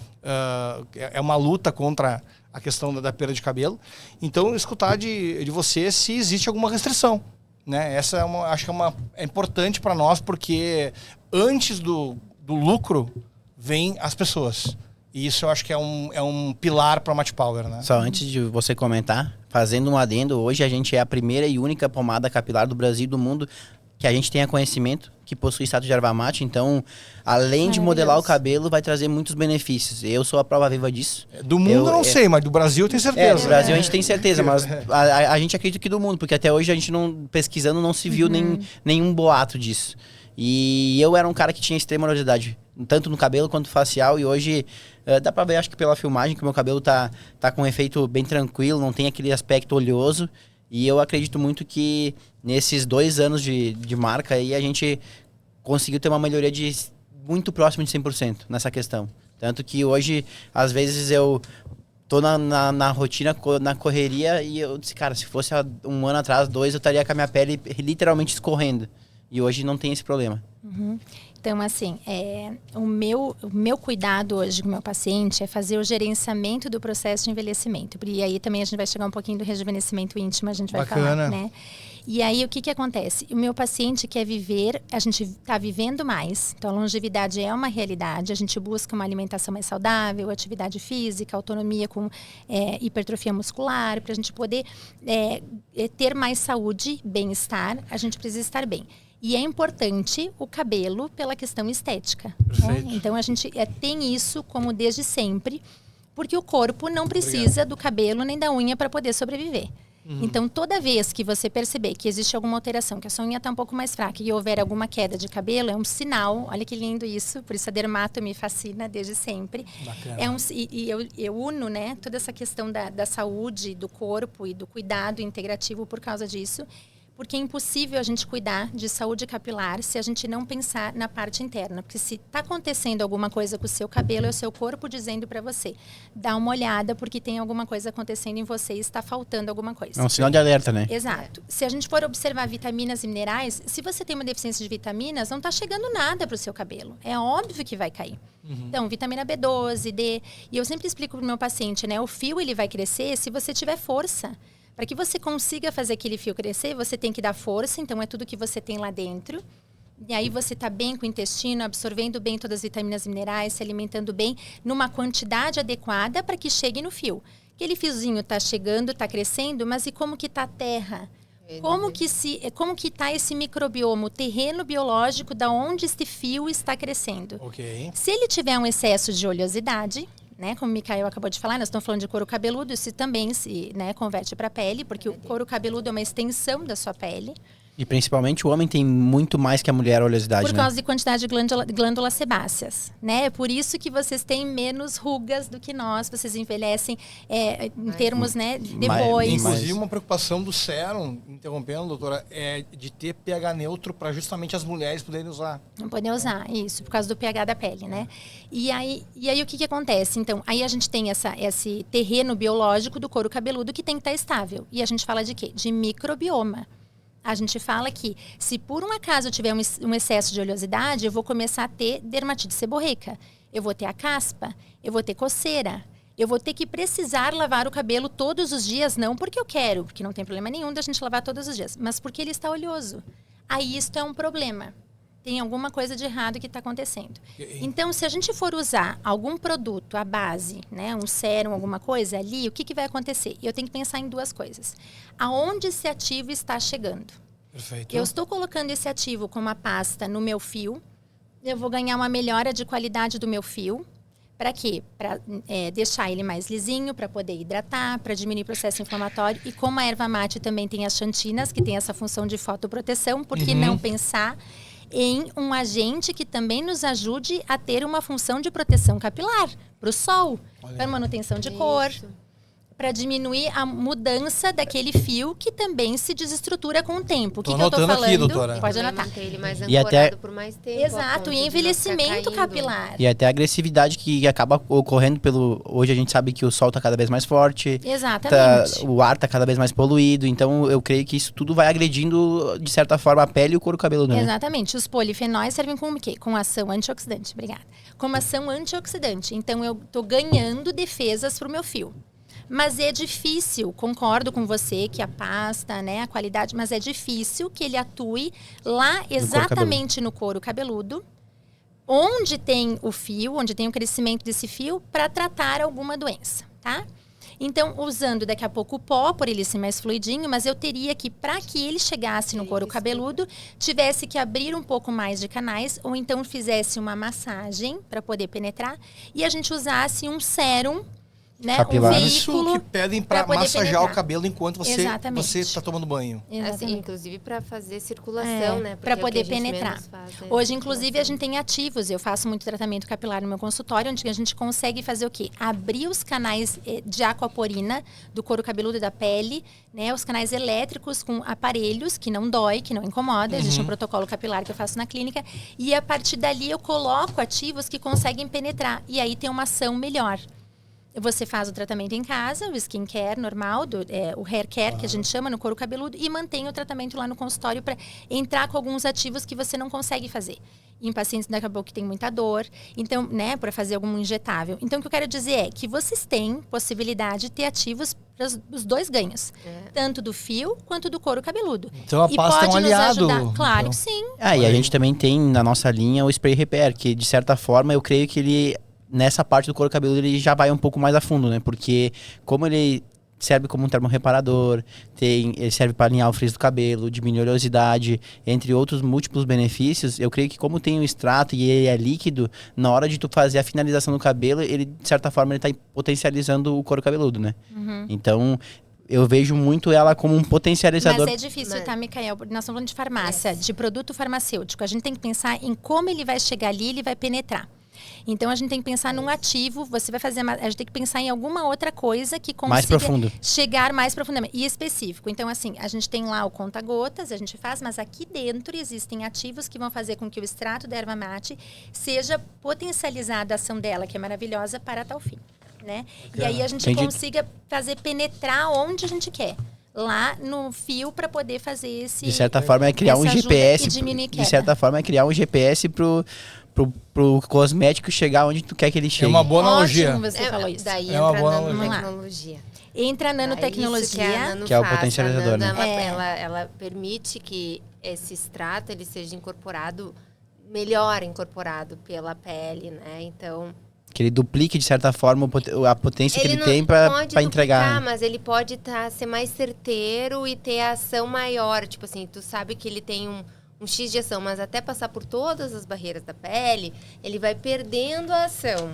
é uma luta contra a questão da perda de cabelo. Então, escutar de você se existe alguma restrição, né? Essa acho que é importante para nós, porque antes do lucro vem as pessoas. E isso eu acho que é um pilar para a Mate Power, né? Só antes de você comentar, fazendo um adendo, hoje a gente é a primeira e única pomada capilar do Brasil e do mundo que a gente tenha conhecimento, que possui status de erva mate. Então, além de modelar o cabelo, vai trazer muitos benefícios. Eu sou a prova viva disso. Do mundo eu não sei, mas do Brasil eu tenho certeza. Do Brasil a gente tem certeza, mas a gente acredita que do mundo, porque até hoje a gente pesquisando não se viu nenhum boato disso. E eu era um cara que tinha extrema oleosidade, tanto no cabelo quanto facial, e hoje dá pra ver, acho que pela filmagem, que o meu cabelo tá com um efeito bem tranquilo, não tem aquele aspecto oleoso, e eu acredito muito que nesses 2 anos de marca aí a gente conseguiu ter uma melhoria de muito próximo de 100% nessa questão. Tanto que hoje, às vezes eu tô na rotina, na correria, e eu disse, cara, se fosse há 1 ano atrás, 2, eu estaria com a minha pele literalmente escorrendo. E hoje não tem esse problema. Então, assim, o meu cuidado hoje com o meu paciente é fazer o gerenciamento do processo de envelhecimento. E aí também a gente vai chegar um pouquinho do rejuvenescimento íntimo, a gente vai falar, né? E aí, o que acontece? O meu paciente quer viver, a gente está vivendo mais. Então, a longevidade é uma realidade. A gente busca uma alimentação mais saudável, atividade física, autonomia com hipertrofia muscular. Para a gente poder ter mais saúde, bem-estar, a gente precisa estar bem. E é importante o cabelo pela questão estética. Né? Então, a gente tem isso como desde sempre, porque o corpo não precisa do cabelo nem da unha para poder sobreviver. Então, toda vez que você perceber que existe alguma alteração, que a sua unha está um pouco mais fraca e houver alguma queda de cabelo, é um sinal. Olha que lindo isso, por isso a dermato me fascina desde sempre. E eu uno, né, toda essa questão da saúde, do corpo e do cuidado integrativo por causa disso. Porque é impossível a gente cuidar de saúde capilar se a gente não pensar na parte interna. Porque se está acontecendo alguma coisa com o seu cabelo, é o seu corpo dizendo para você, dá uma olhada porque tem alguma coisa acontecendo em você e está faltando alguma coisa. É um sinal de alerta, né? Exato. Se a gente for observar vitaminas e minerais, se você tem uma deficiência de vitaminas, não está chegando nada para o seu cabelo. É óbvio que vai cair. Então, vitamina B12, D. E eu sempre explico para o meu paciente, né? O fio ele vai crescer se você tiver força. Para que você consiga fazer aquele fio crescer, você tem que dar força, então é tudo que você tem lá dentro. E aí você está bem com o intestino, absorvendo bem todas as vitaminas e minerais, se alimentando bem, numa quantidade adequada para que chegue no fio. Aquele fiozinho está chegando, está crescendo, mas e como que está a terra? Como que está esse microbioma, o terreno biológico da onde este fio está crescendo? Se ele tiver um excesso de oleosidade, né, como o Micael acabou de falar, nós estamos falando de couro cabeludo, isso também se converte para a pele, porque o couro cabeludo é uma extensão da sua pele. E principalmente o homem tem muito mais que a mulher a oleosidade, Por causa de quantidade de glândulas sebáceas, né? É por isso que vocês têm menos rugas do que nós, vocês envelhecem em termos, né, depois. Inclusive, uma preocupação do sérum, interrompendo, doutora, é de ter pH neutro para justamente as mulheres poderem usar. Não poder usar, isso, por causa do pH da pele, né? E aí o que acontece? Então, aí a gente tem esse terreno biológico do couro cabeludo que tem que estar estável. E a gente fala de quê? De microbioma. A gente fala que se por um acaso eu tiver um excesso de oleosidade, eu vou começar a ter dermatite seborreica. Eu vou ter a caspa, eu vou ter coceira. Eu vou ter que precisar lavar o cabelo todos os dias, não porque eu quero, porque não tem problema nenhum da gente lavar todos os dias, mas porque ele está oleoso. Aí isto é um problema. Tem alguma coisa de errado que está acontecendo. Então, se a gente for usar algum produto, a base, né, um sérum, alguma coisa ali, o que vai acontecer? Eu tenho que pensar em 2 coisas. Aonde esse ativo está chegando? Perfeito. Eu estou colocando esse ativo com uma pasta no meu fio, eu vou ganhar uma melhora de qualidade do meu fio. Para quê? Para deixar ele mais lisinho, para poder hidratar, para diminuir o processo inflamatório. E como a erva mate também tem as xantinas, que tem essa função de fotoproteção, por que não pensar em um agente que também nos ajude a ter uma função de proteção capilar para o sol, para manutenção de cor, para diminuir a mudança daquele fio que também se desestrutura com o tempo. O que eu tô anotando falando? aqui, doutora. Pode Também anotar. manter ele mais E até- ancorado por mais tempo. a Exato, ponto e de não envelhecimento ficar caindo. capilar. E até a agressividade que acaba ocorrendo hoje a gente sabe que o sol tá cada vez mais forte. Exatamente. O ar tá cada vez mais poluído, então eu creio que isso tudo vai agredindo, de certa forma, a pele e o couro cabeludo, né? Exatamente. Os polifenóis servem como o quê? Com ação antioxidante. Obrigada. Como ação antioxidante. Então, eu tô ganhando defesas pro meu fio. Mas é difícil, concordo com você, que a pasta, né, a qualidade, mas é difícil que ele atue lá exatamente no couro cabeludo, onde tem o fio, onde tem o crescimento desse fio, para tratar alguma doença, tá? Então, usando daqui a pouco o pó, por ele ser mais fluidinho, mas eu teria que, para que ele chegasse no couro cabeludo, tivesse que abrir um pouco mais de canais, ou então fizesse uma massagem para poder penetrar, e a gente usasse um sérum, né, um Capilar. Isso veículo que pedem pra para poder massagear penetrar. o cabelo enquanto Exatamente. você está tomando banho. Assim, Exatamente. inclusive para fazer circulação, né? Para Porque poder é o que a gente penetrar. menos faz, né? Hoje, inclusive, a gente tem ativos. Eu faço muito tratamento capilar no meu consultório, onde a gente consegue fazer o quê? Abrir os canais de aquaporina do couro cabeludo e da pele, né? Os canais elétricos com aparelhos que não dói, que não incomoda. Existe um protocolo capilar que eu faço na clínica. E a partir dali eu coloco ativos que conseguem penetrar. E aí tem uma ação melhor. Você faz o tratamento em casa, o skincare normal, o hair care, que a gente chama, no couro cabeludo, e mantém o tratamento lá no consultório para entrar com alguns ativos que você não consegue fazer. Em pacientes daqui a pouco que tem muita dor, então, né, para fazer algum injetável. Então, o que eu quero dizer é que vocês têm possibilidade de ter ativos para os dois ganhos. Tanto do fio quanto do couro cabeludo. Então a E pasta é um pode nos aliado. ajudar. Claro então. que sim. E a gente também tem na nossa linha o Spray Repair, que de certa forma eu creio que ele, nessa parte do couro cabeludo, ele já vai um pouco mais a fundo, né? Porque como ele serve como um termorreparador, ele serve para alinhar o frizz do cabelo, diminuir a oleosidade, entre outros múltiplos benefícios, eu creio que como tem o extrato e ele é líquido, na hora de tu fazer a finalização do cabelo, ele, de certa forma, ele tá potencializando o couro cabeludo, né? Então, eu vejo muito ela como um potencializador. Mas é difícil, tá, Micael? Nós estamos falando de farmácia, de produto farmacêutico. A gente tem que pensar em como ele vai chegar ali e ele vai penetrar. Então, a gente tem que pensar num ativo, você vai fazer... A gente tem que pensar em alguma outra coisa que consiga Mais profundo. chegar mais profundamente. E específico. Então, assim, a gente tem lá o conta-gotas, a gente faz, mas aqui dentro existem ativos que vão fazer com que o extrato da erva mate seja potencializada a ação dela, que é maravilhosa, para tal fim, né? E aí a gente Entendi. consiga fazer penetrar onde a gente quer. Lá no fio para poder fazer esse... De certa forma, é criar um essa ajuda GPS. e diminuir De queda. certa forma, é criar um GPS pro cosmético chegar onde tu quer que ele chegue. É uma boa analogia. Ótimo você falou isso. Daí É uma entra boa a analogia. nanotecnologia. Entra a Daí nanotecnologia. isso que a nano Que é o faz. potencializador, A nano, né? ela permite que esse extrato ele seja incorporado, melhor incorporado pela pele, né? Então, Que ele duplique, de certa forma, a potência que ele não tem pode para entregar. duplicar, mas ele pode ser mais certeiro e ter ação maior. Tipo assim, tu sabe que ele tem um X de ação, mas até passar por todas as barreiras da pele, ele vai perdendo a ação.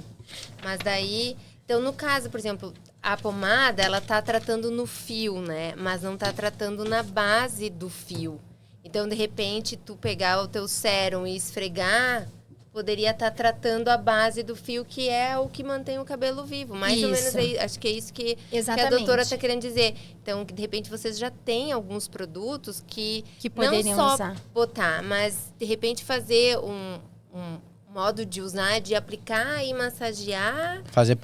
Mas daí... Então, no caso, por exemplo, a pomada, ela tá tratando no fio, né? Mas não tá tratando na base do fio. Então, de repente, tu pegar o teu sérum e esfregar, poderia estar tratando a base do fio, que é o que mantém o cabelo vivo. Mais ou menos, Isso. acho que é isso que a Exatamente. doutora está querendo dizer. Então, de repente, vocês já têm alguns produtos que poderiam não só usar. botar, mas, de repente, fazer um modo de usar, de aplicar e massagear. Fazer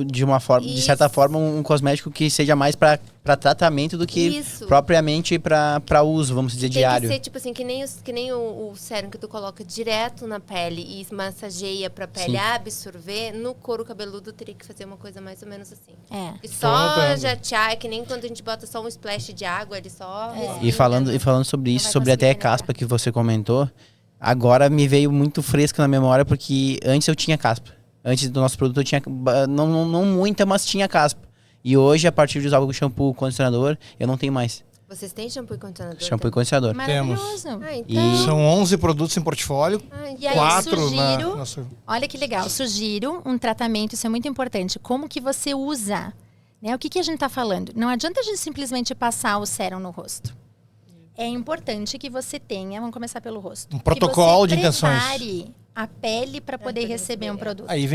de uma forma, de certa Isso. forma, um cosmético que seja mais para tratamento do que Isso. propriamente para uso, vamos dizer, Tem diário. que ser, tipo assim, que nem o sérum que tu coloca direto na pele e massageia pra pele Sim. absorver, no couro cabeludo teria que fazer uma coisa mais ou menos assim. É. E Tô só anotando. jatear, é que nem quando a gente bota só um splash de água, ele só... respinga, E falando né? sobre Não isso, vai sobre até conseguir penetrar. caspa que você comentou, agora me veio muito fresco na memória, porque antes eu tinha caspa. Antes do nosso produto eu tinha, não muita, mas tinha caspa. E hoje, a partir de usar o shampoo condicionador, eu não tenho mais. Vocês têm shampoo e condicionador? Shampoo e condicionador. Maravilhoso. Ah, então... São 11 produtos em portfólio. E aí, 4 sugiro... nossa. Olha que legal. Sugiro um tratamento, isso é muito importante. Como que você usa? Né? O que a gente está falando? Não adianta a gente simplesmente passar o sérum no rosto. É importante que você tenha, vamos começar pelo rosto. Um protocolo que você de intenções. prepare a pele para poder receber um produto. Aí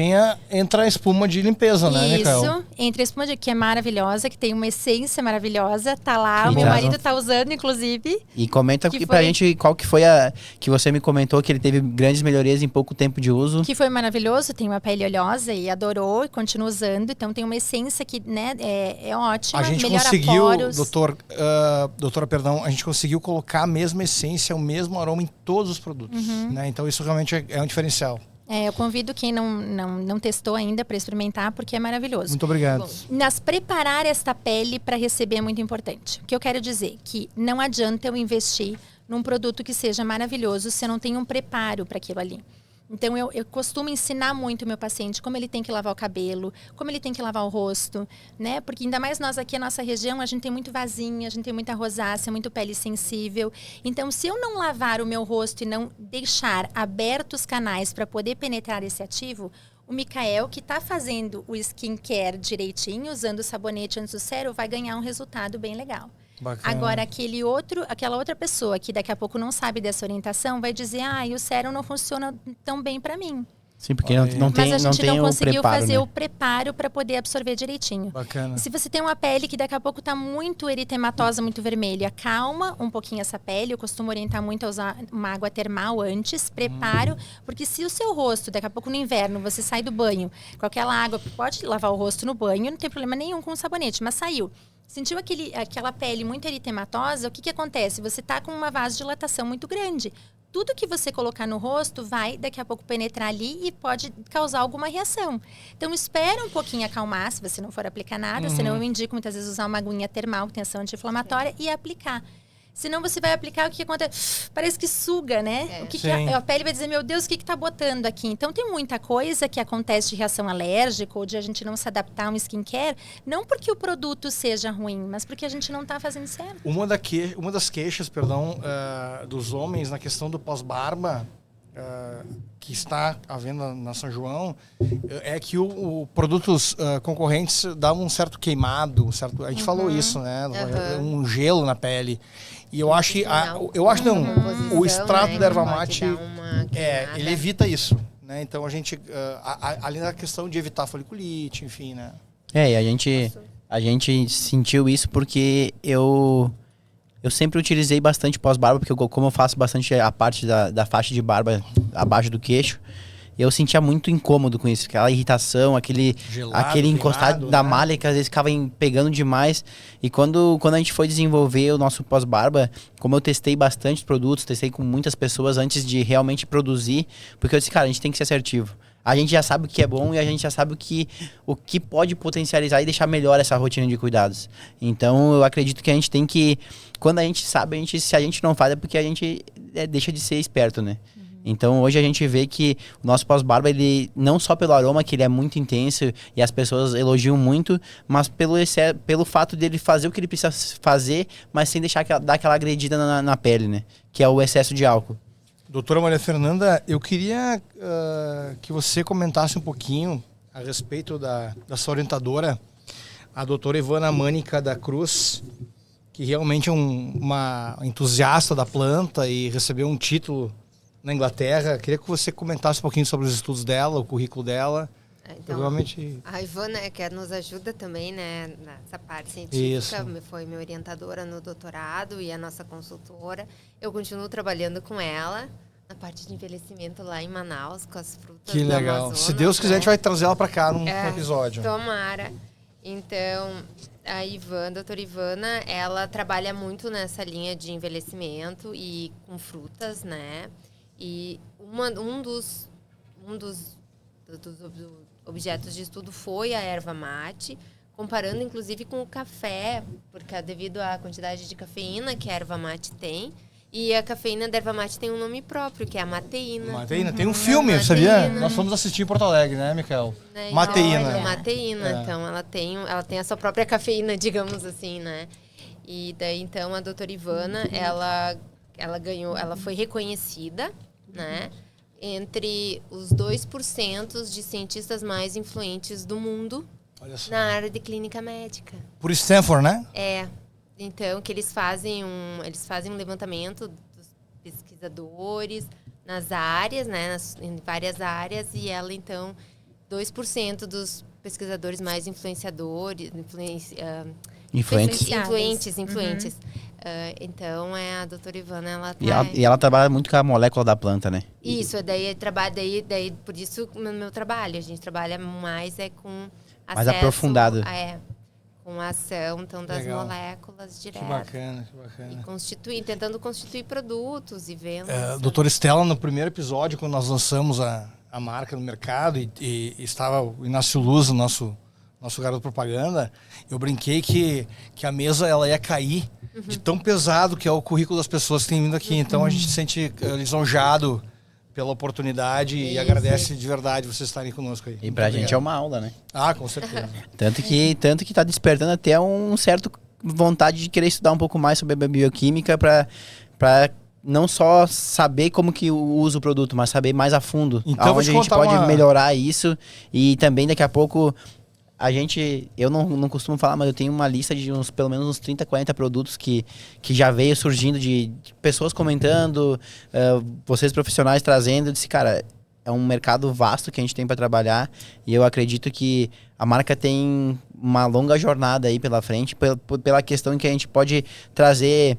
entra a espuma de limpeza, né, Micael? Isso, entre a espuma de que é maravilhosa, que tem uma essência maravilhosa, tá lá, Que o meu traz marido tá usando, inclusive. E comenta Que pra foi- gente qual que foi a... Que você me comentou que ele teve grandes melhorias em pouco tempo de uso. Que foi maravilhoso, tem uma pele oleosa e adorou e continua usando. Então tem uma essência que, né, é ótima, A gente melhora conseguiu, poros. doutora, perdão, a gente conseguiu colocar a mesma essência, o mesmo aroma em todos os produtos, né? Então isso realmente é um diferencial. Eu convido quem não testou ainda para experimentar, porque é maravilhoso. Muito obrigado. Mas preparar esta pele para receber é muito importante. O que eu quero dizer? Que não adianta eu investir num produto que seja maravilhoso se eu não tenho um preparo para aquilo ali. Então, eu costumo ensinar muito o meu paciente como ele tem que lavar o cabelo, como ele tem que lavar o rosto, né? Porque ainda mais nós aqui, a nossa região, a gente tem muito vasinha, a gente tem muita rosácea, muito pele sensível. Então, se eu não lavar o meu rosto e não deixar abertos canais para poder penetrar esse ativo, o Micael, que está fazendo o skincare direitinho, usando o sabonete antes do sérum, vai ganhar um resultado bem legal. Bacana. Agora, aquela outra pessoa que daqui a pouco não sabe dessa orientação vai dizer, o sérum não funciona tão bem para mim. Sim, porque não tem, Mas a gente não o conseguiu preparo, fazer né? o preparo para poder absorver direitinho. Bacana. E se você tem uma pele que daqui a pouco está muito eritematosa, muito vermelha, calma um pouquinho essa pele. Eu costumo orientar muito a usar uma água termal antes, preparo. Porque se o seu rosto, daqui a pouco no inverno, você sai do banho com aquela água, pode lavar o rosto no banho, não tem problema nenhum com o sabonete, mas saiu. Sentiu aquela pele muito eritematosa, o que acontece? Você está com uma vasodilatação muito grande. Tudo que você colocar no rosto vai, daqui a pouco, penetrar ali e pode causar alguma reação. Então, espera um pouquinho acalmar, se você não for aplicar nada. Senão, eu indico muitas vezes usar uma aguinha termal, que tem ação anti-inflamatória, e aplicar. Senão, você vai aplicar, o que acontece? Parece que suga, né? A pele vai dizer, meu Deus, o que tá botando aqui? Então, tem muita coisa que acontece de reação alérgica ou de a gente não se adaptar a um skincare, não porque o produto seja ruim, mas porque a gente não tá fazendo certo. Uma das queixas, dos homens na questão do pós-barba, que está à venda na São João, é que produtos concorrentes dão um certo queimado, a gente falou isso, né? Um gelo na pele. E eu acho que o extrato da erva mate ele evita isso, né? Então a gente além da questão de evitar foliculite, enfim, né? E a gente sentiu isso porque eu sempre utilizei bastante pós-barba, porque como eu faço bastante a parte da faixa de barba abaixo do queixo, eu sentia muito incômodo com isso, aquela irritação, aquele encostar da malha que às vezes ficava pegando demais. E quando a gente foi desenvolver o nosso pós-barba, como eu testei bastante produtos, testei com muitas pessoas antes de realmente produzir, porque eu disse, cara, a gente tem que ser assertivo. A gente já sabe o que é bom e a gente já sabe o que pode potencializar e deixar melhor essa rotina de cuidados. Então, eu acredito que a gente tem que... Quando a gente sabe, se a gente não faz é porque a gente deixa de ser esperto, né? Então, hoje a gente vê que o nosso pós-barba, ele não só pelo aroma, que ele é muito intenso e as pessoas elogiam muito, mas pelo fato dele fazer o que ele precisa fazer, mas sem deixar dar aquela agredida na pele, né? Que é o excesso de álcool. Doutora Maria Fernanda, eu queria que você comentasse um pouquinho a respeito da sua orientadora, a doutora Ivana Mânica da Cruz, que realmente é uma entusiasta da planta e recebeu um título na Inglaterra. Queria que você comentasse um pouquinho sobre os estudos dela, o currículo dela. Então, a Ivana, que nos ajuda também, né, nessa parte científica, foi minha orientadora no doutorado e a nossa consultora. Eu continuo trabalhando com ela na parte de envelhecimento lá em Manaus, com as frutas. Que legal. Amazonas, se Deus quiser, a gente vai trazer ela para cá num episódio. Tomara. Então, a doutora Ivana, ela trabalha muito nessa linha de envelhecimento e com frutas, né? E um dos objetos de estudo foi a erva mate, comparando inclusive com o café, porque devido à quantidade de cafeína que a erva mate tem, e a cafeína da erva mate tem um nome próprio, que é a mateína. Mateína, tem um filme, sabia? Nós fomos assistir em Porto Alegre, né, Micael? Mateína. Mateína, então ela tem a sua própria cafeína, digamos assim, né? E daí então a doutora Ivana, ela foi reconhecida, né, entre os 2% de cientistas mais influentes do mundo na área de clínica médica. Por Stanford, né? Então, que eles fazem um levantamento dos pesquisadores nas áreas, né, em várias áreas, e ela, então, 2% dos pesquisadores mais influenciadores, influentes. Então, a doutora Ivana, ela tá... E ela trabalha muito com a molécula da planta, né? Isso, daí por isso no meu trabalho, a gente trabalha mais com acesso... Mais aprofundado. Com a ação, então, das Legal. moléculas direto. Que bacana, que bacana. E tentando constituir produtos e vendas. Doutora Estela, no primeiro episódio, quando nós lançamos a marca no mercado e estava o Inácio Luz, o nosso garoto propaganda, eu brinquei que a mesa ela ia cair de tão pesado que é o currículo das pessoas que têm vindo aqui. Então a gente se sente lisonjado pela oportunidade e agradece de verdade vocês estarem conosco aí. E pra gente é uma aula, né? Ah, com certeza. Tanto que tá despertando até um certo vontade de querer estudar um pouco mais sobre a bioquímica para não só saber como que usa o produto, mas saber mais a fundo. Então, onde a gente pode melhorar isso. E também daqui a pouco eu não costumo falar, mas eu tenho uma lista de pelo menos uns 30, 40 produtos que já veio surgindo de pessoas comentando, vocês profissionais trazendo. Eu disse, cara, é um mercado vasto que a gente tem para trabalhar e eu acredito que a marca tem uma longa jornada aí pela frente, pela questão em que a gente pode trazer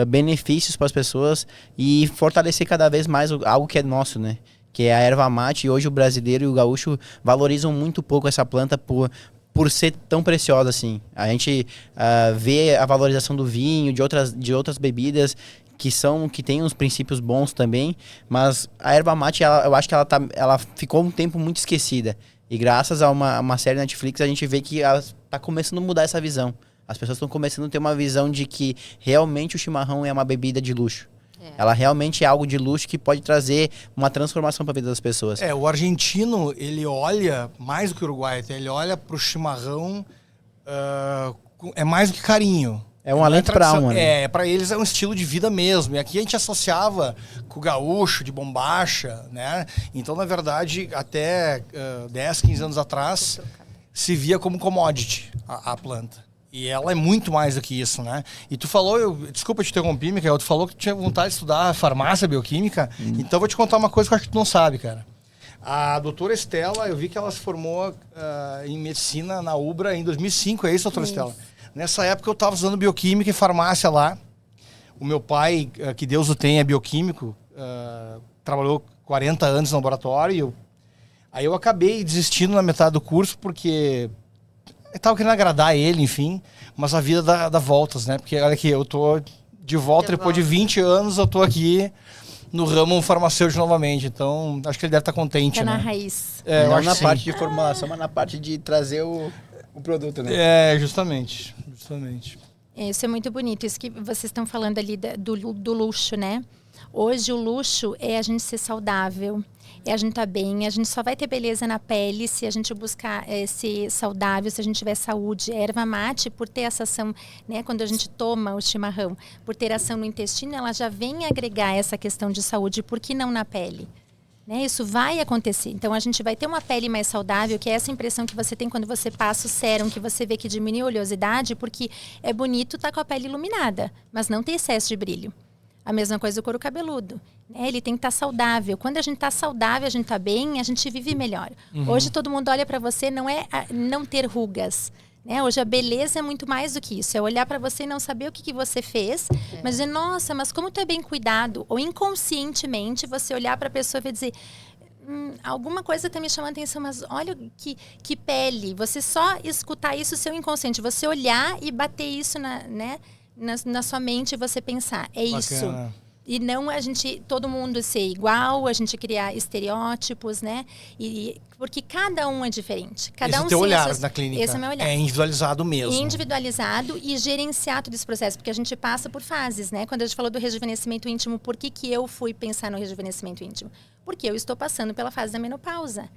benefícios para as pessoas e fortalecer cada vez mais algo que é nosso, né? Que é a erva mate, e hoje o brasileiro e o gaúcho valorizam muito pouco essa planta por ser tão preciosa assim. A gente vê a valorização do vinho, de outras bebidas que tem uns princípios bons também, mas a erva mate, eu acho que ela ficou um tempo muito esquecida. E graças a uma série Netflix, a gente vê que ela está começando a mudar essa visão. As pessoas estão começando a ter uma visão de que realmente o chimarrão é uma bebida de luxo. Ela realmente é algo de luxo que pode trazer uma transformação para a vida das pessoas. O argentino, ele olha, mais do que o uruguaio, ele olha pro chimarrão, mais do que carinho. É um alento para a alma, né? Para eles é um estilo de vida mesmo. E aqui a gente associava com o gaúcho, de bombacha, né? Então, na verdade, até 10, 15 anos atrás, se via como commodity a planta. E ela é muito mais do que isso, né? E tu falou, desculpa te interromper, Michael, tu falou que tu tinha vontade de estudar farmácia, bioquímica. Então, vou te contar uma coisa que eu acho que tu não sabe, cara. A doutora Estela, eu vi que ela se formou em medicina na UBRA em 2005, é isso, doutora Estela? Nessa época, eu estava usando bioquímica e farmácia lá. O meu pai, que Deus o tenha, é bioquímico, trabalhou 40 anos no laboratório. Aí eu acabei desistindo na metade do curso, porque... eu tava querendo agradar ele, enfim, mas a vida dá voltas, né? Porque olha aqui, eu tô de volta depois de 20 anos, eu tô aqui no ramo farmacêutico novamente, então acho que ele deve estar contente, tá né? Na raiz. Não na parte de formulação, mas na parte de trazer o produto, né? Justamente. Isso é muito bonito, isso que vocês estão falando ali do luxo, né? Hoje o luxo é a gente ser saudável, é a gente estar bem, a gente só vai ter beleza na pele se a gente buscar ser saudável, se a gente tiver saúde. A erva mate, por ter essa ação, né, quando a gente toma o chimarrão, por ter ação no intestino, ela já vem agregar essa questão de saúde, por que não na pele? Né, isso vai acontecer. Então, a gente vai ter uma pele mais saudável, que é essa impressão que você tem quando você passa o sérum, que você vê que diminui a oleosidade, porque é bonito estar com a pele iluminada, mas não ter excesso de brilho. A mesma coisa do couro cabeludo. Né? Ele tem que estar saudável. Quando a gente está saudável, a gente está bem, a gente vive melhor. Hoje todo mundo olha para você, não é não ter rugas. Né? Hoje a beleza é muito mais do que isso. É olhar para você e não saber o que você fez, mas dizer, nossa, mas como tu é bem cuidado. Ou inconscientemente você olhar para a pessoa e dizer, alguma coisa está me chamando a atenção, mas olha que pele. Você só escutar isso, seu inconsciente. Você olhar e bater isso na sua mente, você pensar, é bacana. Isso. E não todo mundo ser igual, a gente criar estereótipos, né? Porque cada um é diferente. Cada esse um teu olhar na clínica esse é meu olhar. É individualizado mesmo. Individualizado e gerenciado desse processo, porque a gente passa por fases, né? Quando a gente falou do rejuvenescimento íntimo, por que eu fui pensar no rejuvenescimento íntimo? Porque eu estou passando pela fase da menopausa.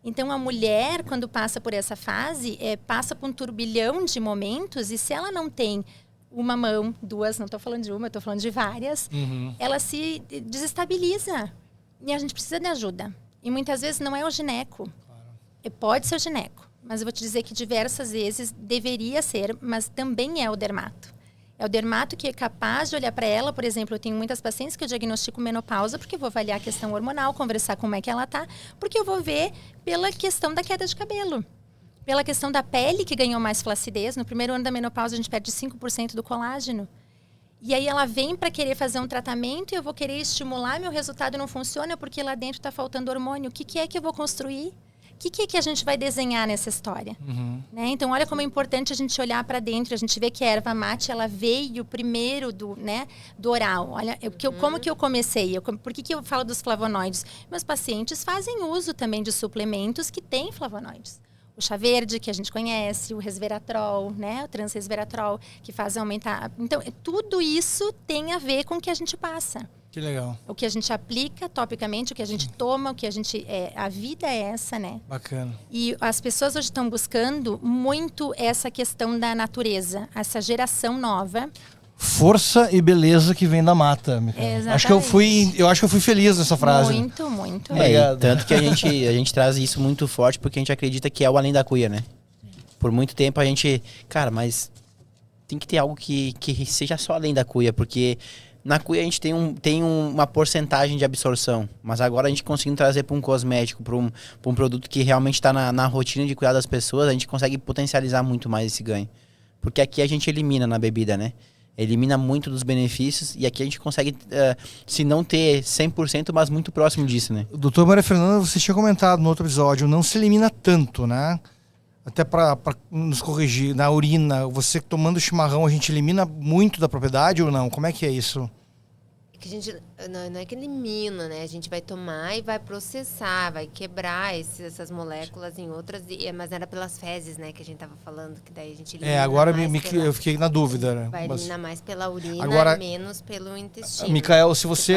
Então, a mulher, quando passa por essa fase, passa por um turbilhão de momentos, e se ela não tem uma mão, duas, não estou falando de uma, estou falando de várias, ela se desestabiliza. E a gente precisa de ajuda. E muitas vezes não é o gineco. Claro. Pode ser o gineco, mas eu vou te dizer que diversas vezes deveria ser, mas também é o dermato. É o dermato que é capaz de olhar para ela, por exemplo, eu tenho muitas pacientes que eu diagnostico menopausa porque eu vou avaliar a questão hormonal, conversar como é que ela tá, porque eu vou ver pela questão da queda de cabelo. Pela questão da pele que ganhou mais flacidez. No primeiro ano da menopausa a gente perde 5% do colágeno. E aí ela vem para querer fazer um tratamento e eu vou querer estimular, meu resultado não funciona porque lá dentro está faltando hormônio. O que é que eu vou construir? O que é que a gente vai desenhar nessa história? Né? Então, olha como é importante a gente olhar para dentro. A gente vê que a erva mate, ela veio primeiro do oral. Olha, como que eu comecei? Por que eu falo dos flavonoides? Meus pacientes fazem uso também de suplementos que têm flavonoides. O chá verde, que a gente conhece, o resveratrol, né? O transresveratrol, que faz aumentar... Então, tudo isso tem a ver com o que a gente passa. Que legal. O que a gente aplica topicamente, o que a gente toma, o que a gente... a vida é essa, né? Bacana. E as pessoas hoje estão buscando muito essa questão da natureza, essa geração nova. Força e beleza que vem da mata. Exatamente. Acho que eu fui feliz nessa frase. Muito, muito. E tanto que a gente traz isso muito forte porque a gente acredita que é o além da cuia, né? Por muito tempo a gente... Cara, mas tem que ter algo que seja só além da cuia, porque na cuia a gente tem uma porcentagem de absorção, mas agora a gente conseguindo trazer para um cosmético, para um produto que realmente está na rotina de cuidar das pessoas, a gente consegue potencializar muito mais esse ganho. Porque aqui a gente elimina na bebida, né? Elimina muito dos benefícios e aqui a gente consegue, se não ter 100%, mas muito próximo disso, né? Doutor Maria Fernanda, você tinha comentado no outro episódio, não se elimina tanto, né? Até para nos corrigir, na urina, você tomando chimarrão, a gente elimina muito da propriedade ou não? Como é que é isso? Que a gente não é que elimina, né? A gente vai tomar e vai processar, vai quebrar essas moléculas em outras, mas era pelas fezes, né? Que a gente tava falando, que daí a gente elimina. Agora eu fiquei na dúvida, né? Vai eliminar mais pela urina, agora, menos pelo intestino. Micael, se você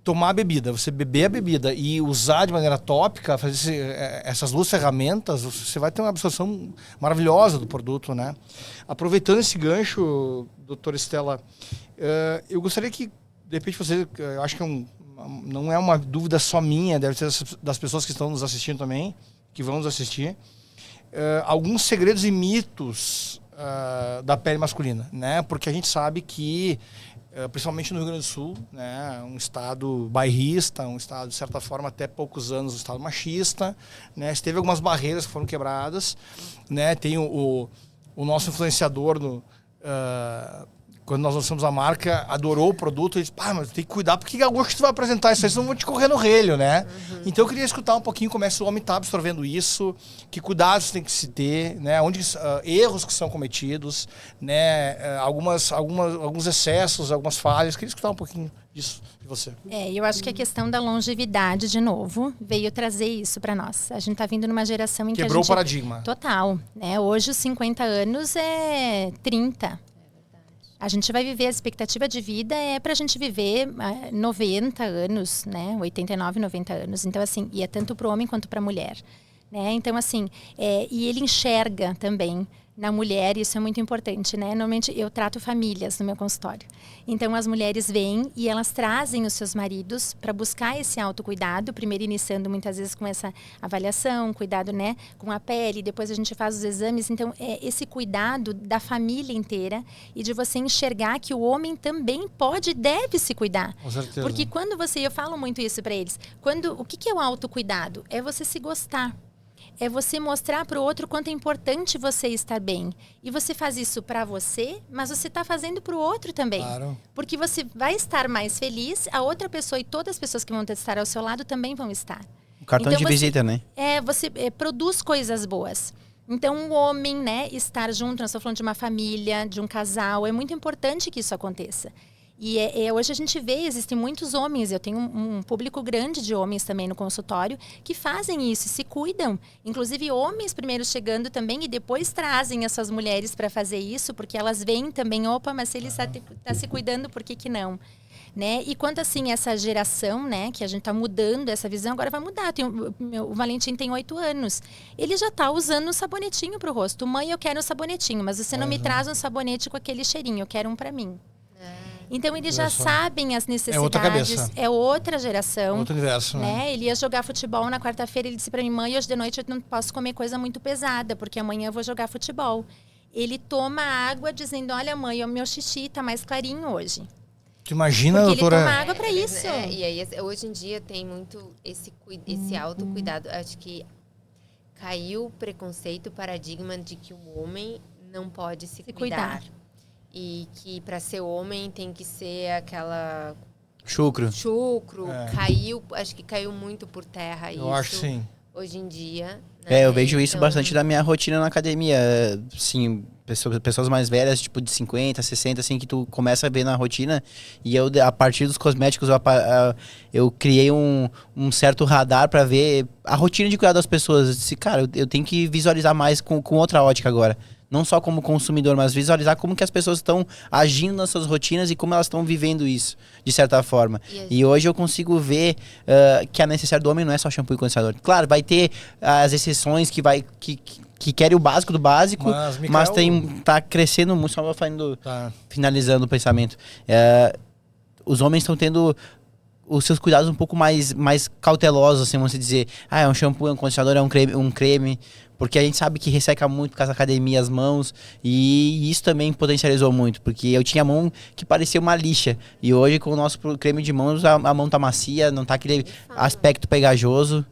tomar a bebida, você beber a bebida e usar de maneira tópica, fazer essas duas ferramentas, você vai ter uma absorção maravilhosa do produto, né? Aproveitando esse gancho, doutora Estela, eu gostaria que, de repente, você, eu acho que não é uma dúvida só minha, deve ser das pessoas que estão nos assistindo também, que vão nos assistir, alguns segredos e mitos da pele masculina, né? Porque a gente sabe que, principalmente no Rio Grande do Sul, né, um estado bairrista, um estado, de certa forma, até poucos anos, um estado machista, né? Teve algumas barreiras que foram quebradas, né? Tem o nosso influenciador quando nós lançamos a marca, adorou o produto, ele disse, mas tem que cuidar, porque agora que tu vai apresentar isso aí, senão vão te correr no relho, né? Então eu queria escutar um pouquinho como é que o homem está absorvendo isso, que cuidados tem que se ter, né? Erros que são cometidos, né? Alguns excessos, algumas falhas. Queria escutar um pouquinho disso de você. Eu acho que a questão da longevidade, de novo, veio trazer isso para nós. A gente está vindo numa geração em que quebrou o paradigma. Total, né? Hoje os 50 anos é 30. A gente vai viver, a expectativa de vida é para a gente viver 90 anos, né? 89, 90 anos. Então, assim, e é tanto para o homem quanto para a mulher, né? Então, assim, e ele enxerga também na mulher, isso é muito importante, né? Normalmente eu trato famílias no meu consultório. Então as mulheres vêm e elas trazem os seus maridos para buscar esse autocuidado, primeiro iniciando muitas vezes com essa avaliação, cuidado, né, com a pele, depois a gente faz os exames. Então esse cuidado da família inteira e de você enxergar que o homem também pode e deve se cuidar. Com certeza. Porque quando eu falo muito isso para eles, o que é o autocuidado? É você se gostar. É você mostrar para o outro quanto é importante você estar bem. E você faz isso para você, mas você está fazendo para o outro também. Claro. Porque você vai estar mais feliz, a outra pessoa e todas as pessoas que vão estar ao seu lado também vão estar. O cartão de visita, né? Você produz coisas boas. Então, o homem, né, estar junto, nós estamos falando de uma família, de um casal, é muito importante que isso aconteça. E hoje a gente vê, existem muitos homens, eu tenho um público grande de homens também no consultório, que fazem isso, se cuidam. Inclusive homens primeiro chegando também e depois trazem as suas mulheres para fazer isso, porque elas veem também, mas se ele está se cuidando, por que não? Né? E quanto assim essa geração, né, que a gente está mudando essa visão, agora vai mudar. O Valentim tem 8 anos. Ele já está usando um sabonetinho para o rosto. Mãe, eu quero um sabonetinho, mas você não me traz um sabonete com aquele cheirinho, eu quero um para mim. Então eles já sabem as necessidades. É outra cabeça. É outra geração. Outro universo, né? Ele ia jogar futebol na quarta-feira, ele disse para mim, mãe, hoje de noite eu não posso comer coisa muito pesada, porque amanhã eu vou jogar futebol. ele toma água dizendo, olha mãe, o meu xixi tá mais clarinho hoje. Tu imagina, Porque doutora... ele toma água para isso. E aí, hoje em dia tem muito esse autocuidado. Acho que caiu o preconceito, o paradigma de que o homem não pode se cuidar. E que para ser homem tem que ser aquela... Chucro. Acho que caiu muito por terra isso. Eu acho sim. Hoje em dia. Né? Eu vejo isso bastante na minha rotina na academia. Assim, pessoas mais velhas, tipo de 50, 60, assim, que tu começa a ver na rotina. E eu, a partir dos cosméticos, eu criei um certo radar pra ver a rotina de cuidar das pessoas. Eu disse, cara, eu tenho que visualizar mais com outra ótica agora. Não só como consumidor, mas visualizar como que as pessoas estão agindo nas suas rotinas e como elas estão vivendo isso, de certa forma. E hoje eu consigo ver que a necessidade do homem não é só shampoo e condicionador. Claro, vai ter as exceções que querem o básico do básico, mas tá crescendo muito, só finalizando o pensamento. Os homens estão tendo os seus cuidados um pouco mais cautelosos, assim, vamos dizer. É um shampoo, é um condicionador, é um creme. Porque a gente sabe que resseca muito por causa da academia as mãos. E isso também potencializou muito. Porque eu tinha a mão que parecia uma lixa. E hoje, com o nosso creme de mãos, a mão tá macia, não tá aquele aspecto pegajoso.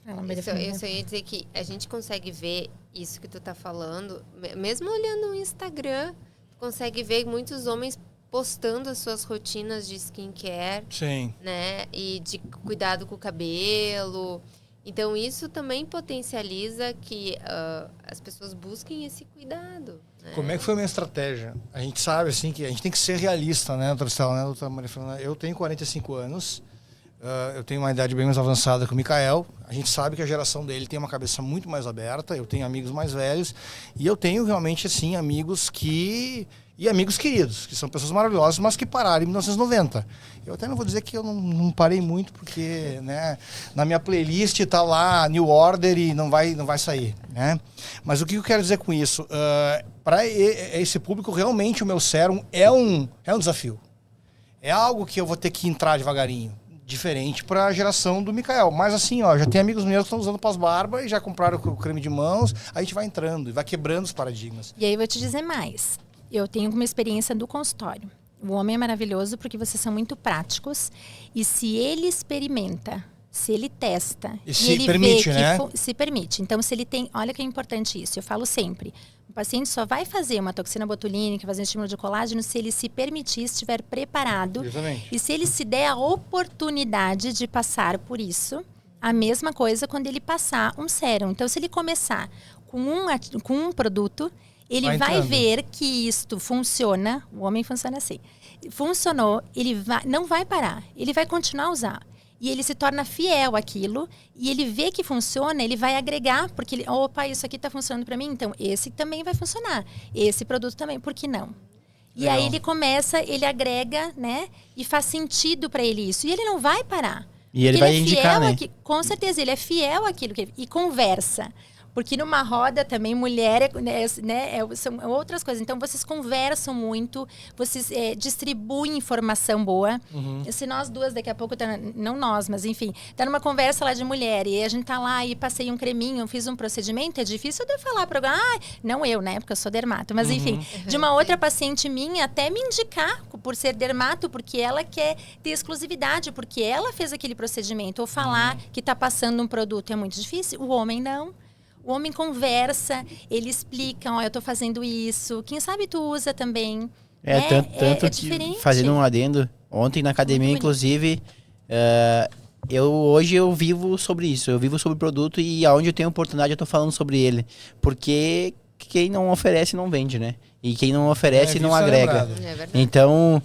Eu só ia dizer que a gente consegue ver isso que tu tá falando, mesmo olhando no Instagram, tu consegue ver muitos homens postando as suas rotinas de skincare. Sim. Né? E de cuidado com o cabelo. Então, isso também potencializa que as pessoas busquem esse cuidado. Né? Como é que foi a minha estratégia? A gente sabe, assim, que a gente tem que ser realista, né, doutora Estela, né, doutora Maria Fernanda? Eu tenho 45 anos, eu tenho uma idade bem mais avançada que o Mikael. A gente sabe que a geração dele tem uma cabeça muito mais aberta. Eu tenho amigos mais velhos. E eu tenho realmente, assim, amigos e amigos queridos, que são pessoas maravilhosas, mas que pararam em 1990. Eu até não vou dizer que eu não parei muito, porque, né, na minha playlist tá lá New Order e não vai sair, né? Mas o que eu quero dizer com isso? Para esse público, realmente o meu sérum é um desafio. É algo que eu vou ter que entrar devagarinho. Diferente para a geração do Mikael. Mas assim, ó, já tem amigos meus que estão usando pós-barba e já compraram o creme de mãos, a gente vai entrando e vai quebrando os paradigmas. E aí eu vou te dizer mais. Eu tenho uma experiência do consultório. O homem é maravilhoso porque vocês são muito práticos. E se ele experimenta, se ele testa... E se ele permite, né? Se permite. Então, se ele tem... Olha que é importante isso. Eu falo sempre. O paciente só vai fazer uma toxina botulínica, fazer um estímulo de colágeno, se ele se permitir, estiver preparado. Exatamente. E se ele se der a oportunidade de passar por isso. A mesma coisa quando ele passar um sérum. Então, se ele começar com um produto... Ele vai ver que isto funciona, o homem funciona assim. Funcionou, não vai parar, ele vai continuar a usar. E ele se torna fiel àquilo, e ele vê que funciona, ele vai agregar, porque opa, isso aqui está funcionando para mim, então esse também vai funcionar. Esse produto também, por que não? E aí ele começa, ele agrega, né? E faz sentido para ele isso. E ele não vai parar. E ele vai indicar, né? Com certeza, ele é fiel àquilo que e conversa. Porque numa roda também, mulher, são outras coisas. Então, vocês conversam muito, vocês distribuem informação boa. Uhum. Se nós duas, daqui a pouco, não nós, mas enfim, tá numa conversa lá de mulher e a gente tá lá e passei um creminho, fiz um procedimento, é difícil de eu falar para alguém, não eu, né, porque eu sou dermato, mas enfim, de uma outra paciente minha até me indicar por ser dermato, porque ela quer ter exclusividade, porque ela fez aquele procedimento, ou falar que tá passando um produto é muito difícil, o homem não. O homem conversa, ele explica, ó, eu tô fazendo isso. Quem sabe tu usa também. Tanto que, fazendo um adendo, ontem na academia, inclusive, hoje eu vivo sobre isso. Eu vivo sobre o produto e aonde eu tenho oportunidade eu tô falando sobre ele. Porque quem não oferece não vende, né? E quem não oferece não agrega. Então...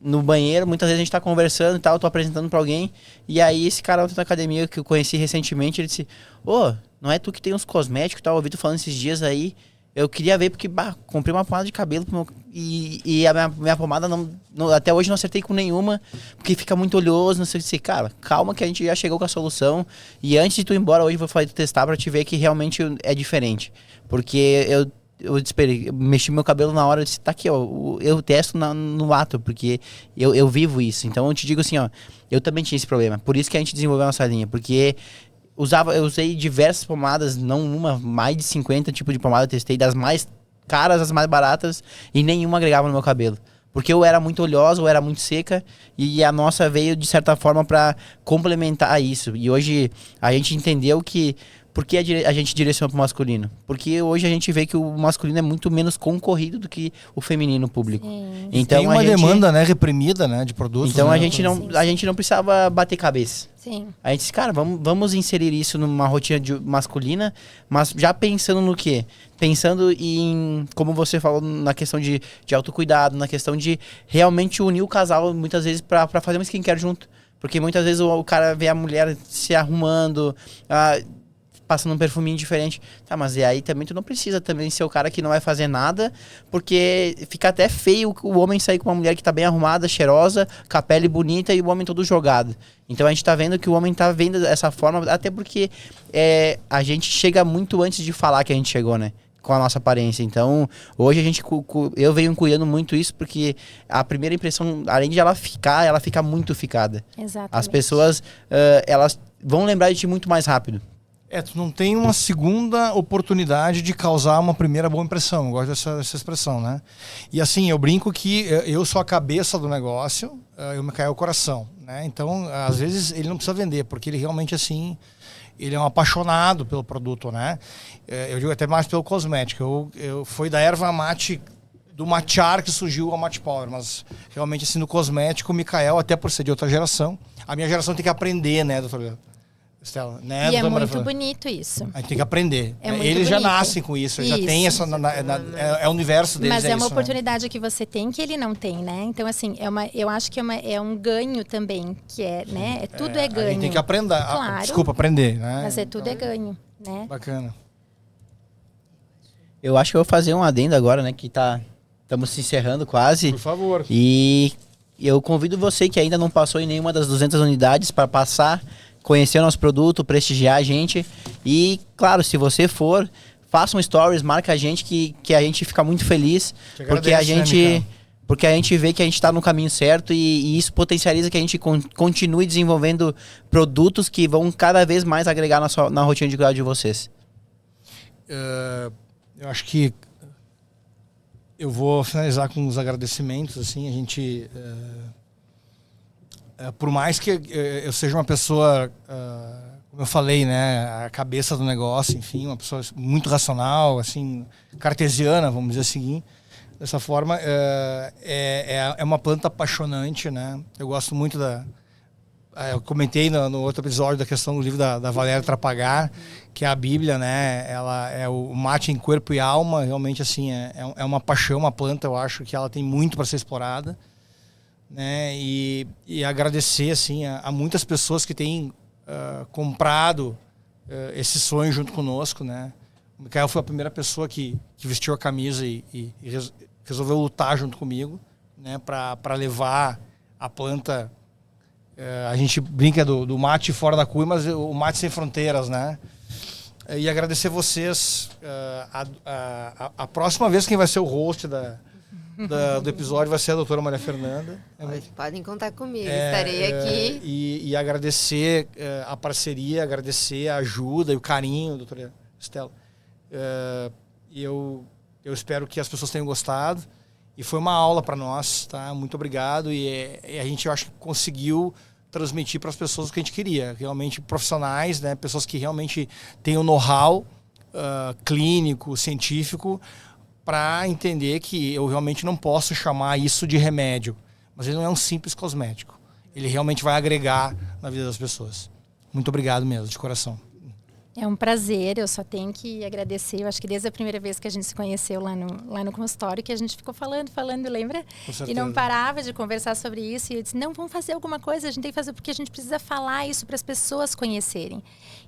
No banheiro, muitas vezes a gente tá conversando e tal, eu tô apresentando pra alguém, e aí esse cara ontem na academia que eu conheci recentemente, ele disse, não é tu que tem uns cosméticos e tal, eu ouvi tu falando esses dias aí, eu queria ver porque, comprei uma pomada de cabelo e a minha pomada até hoje não acertei com nenhuma, porque fica muito oleoso, não sei o que, cara, calma que a gente já chegou com a solução, e antes de tu ir embora hoje, eu vou fazer tu testar pra te ver que realmente é diferente, porque eu mexi meu cabelo na hora, eu disse, tá aqui, ó, eu testo no ato, porque eu vivo isso. Então eu te digo assim, ó, eu também tinha esse problema. Por isso que a gente desenvolveu a nossa linha, porque eu usei diversas pomadas, não uma, mais de 50 tipos de pomada, eu testei das mais caras, as mais baratas, e nenhuma agregava no meu cabelo. Porque eu era muito oleosa, ou era muito seca, e a nossa veio, de certa forma, para complementar isso. E hoje a gente entendeu que... Por que a gente direciona para o masculino? Porque hoje a gente vê que o masculino é muito menos concorrido do que o feminino público. Sim. Então, tem uma demanda, né, reprimida, né, de produtos. Então né? a gente não precisava bater cabeça. Sim. A gente disse, cara, vamos inserir isso numa rotina masculina, mas já pensando no quê? Pensando em, como você falou, na questão de autocuidado, na questão de realmente unir o casal, muitas vezes, para fazer uma skincare junto. Porque muitas vezes o cara vê a mulher se arrumando, passando um perfuminho diferente. Tá, mas e aí também tu não precisa também ser o cara que não vai fazer nada, porque fica até feio o homem sair com uma mulher que tá bem arrumada, cheirosa, com a pele bonita e o homem todo jogado. Então a gente tá vendo que o homem tá vendo dessa forma, até porque a gente chega muito antes de falar que a gente chegou, né? Com a nossa aparência. Então, hoje eu venho cuidando muito isso, porque a primeira impressão, além de ela fica muito ficada. Exatamente. As pessoas, elas vão lembrar de ti muito mais rápido. Tu não tem uma segunda oportunidade de causar uma primeira boa impressão. Eu gosto dessa expressão, né? E assim, eu brinco que eu sou a cabeça do negócio, eu me caio o coração, né? Então, às vezes, ele não precisa vender, porque ele realmente, assim, ele é um apaixonado pelo produto, né? Eu digo até mais pelo cosmético. Foi da erva mate, do matchar que surgiu a Mate Power, mas realmente, assim, no cosmético, o Mikael, até por ser de outra geração, a minha geração tem que aprender, né, doutor Estela, né, e é muito bonito isso. A gente tem que aprender. Eles já nascem com isso, já tem essa... é o universo deles. Mas é uma isso, oportunidade, né? que você tem que ele não tem, né? Então, assim, eu acho que é um ganho também, que né? Tudo é ganho. A gente tem que aprender. Claro, Desculpa, aprender, né? mas tudo é ganho, né? Bacana. Eu acho que eu vou fazer um adendo agora, né? Que estamos se encerrando quase. Por favor. E eu convido você que ainda não passou em nenhuma das 200 unidades para passar, conhecer o nosso produto, prestigiar a gente. E, claro, se você for, faça um stories, marca a gente, que a gente fica muito feliz. Porque a gente vê que a gente está no caminho certo, e isso potencializa que a gente continue desenvolvendo produtos que vão cada vez mais agregar na rotina de cuidado de vocês. Eu acho que eu vou finalizar com os agradecimentos. Assim, a gente... por mais que eu seja uma pessoa, como eu falei, né, a cabeça do negócio, enfim, uma pessoa muito racional, assim, cartesiana, vamos dizer assim, dessa forma, é uma planta apaixonante, né? Eu gosto muito eu comentei no outro episódio da questão do livro da Valéria Trapagar, que é a Bíblia, né? Ela é o mate em corpo e alma, realmente, assim, é uma paixão, uma planta, eu acho que ela tem muito para ser explorada. Né? E agradecer, assim, a muitas pessoas que têm comprado esse sonho junto conosco, né? O Mikael foi a primeira pessoa que vestiu a camisa e resolveu lutar junto comigo, né? Para levar a planta. A gente brinca do mate fora da cuia, mas o mate sem fronteiras, né? E agradecer vocês. A próxima vez quem vai ser o host do episódio vai ser a doutora Maria Fernanda. Podem contar comigo, estarei aqui. E agradecer a parceria, agradecer a ajuda e o carinho, doutora Estela. E eu espero que as pessoas tenham gostado. E foi uma aula para nós, tá? Muito obrigado. E a gente, eu acho que conseguiu transmitir para as pessoas o que a gente queria. Realmente profissionais, né? Pessoas que realmente têm o know-how clínico, científico, para entender que eu realmente não posso chamar isso de remédio. Mas ele não é um simples cosmético. Ele realmente vai agregar na vida das pessoas. Muito obrigado mesmo, de coração. É um prazer, eu só tenho que agradecer. Eu acho que desde a primeira vez que a gente se conheceu lá no consultório, que a gente ficou falando, lembra? Com certeza. E não parava de conversar sobre isso. E eu disse, não, vamos fazer alguma coisa, a gente tem que fazer, porque a gente precisa falar isso para as pessoas conhecerem.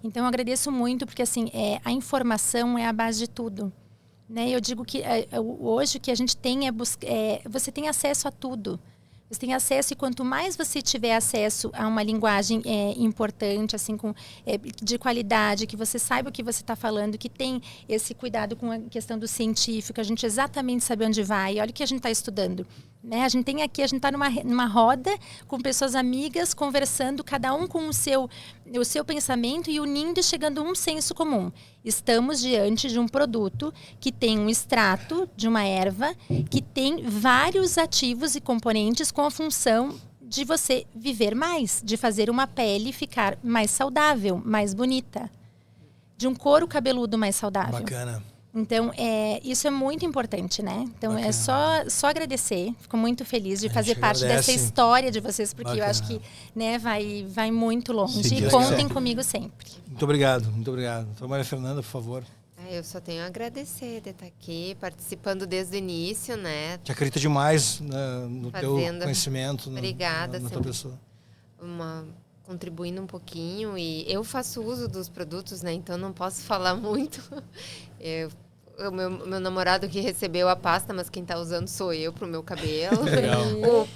Então, eu agradeço muito, porque assim, a informação é a base de tudo. Né? Eu digo que hoje o que a gente tem você tem acesso a tudo. Você tem acesso, e quanto mais você tiver acesso a uma linguagem importante, assim, de qualidade, que você saiba o que você está falando, que tem esse cuidado com a questão do científico, a gente exatamente sabe onde vai. Olha o que a gente está estudando. Né? A gente está numa roda com pessoas amigas, conversando, cada um com o seu pensamento e unindo e chegando a um senso comum. Estamos diante de um produto que tem um extrato de uma erva, que tem vários ativos e componentes com a função de você viver mais, de fazer uma pele ficar mais saudável, mais bonita, de um couro cabeludo mais saudável. Bacana. Então, isso é muito importante, né? Então, Bacana. é só agradecer. Fico muito feliz de fazer parte agradece. dessa história de vocês, porque Bacana. eu acho que, né, vai muito longe. Se E Deus contem quiser. comigo sempre. Muito obrigado, muito obrigado. Então, Maria Fernanda, por favor. Eu só tenho a agradecer de estar aqui, participando desde o início, né? Te acredito demais, né, no teu Fazendo. conhecimento, Obrigada, na tua sempre. pessoa. Contribuindo um pouquinho. E eu faço uso dos produtos, né? Então não posso falar muito. O meu namorado que recebeu a pasta, mas quem está usando sou eu para o meu cabelo. Legal.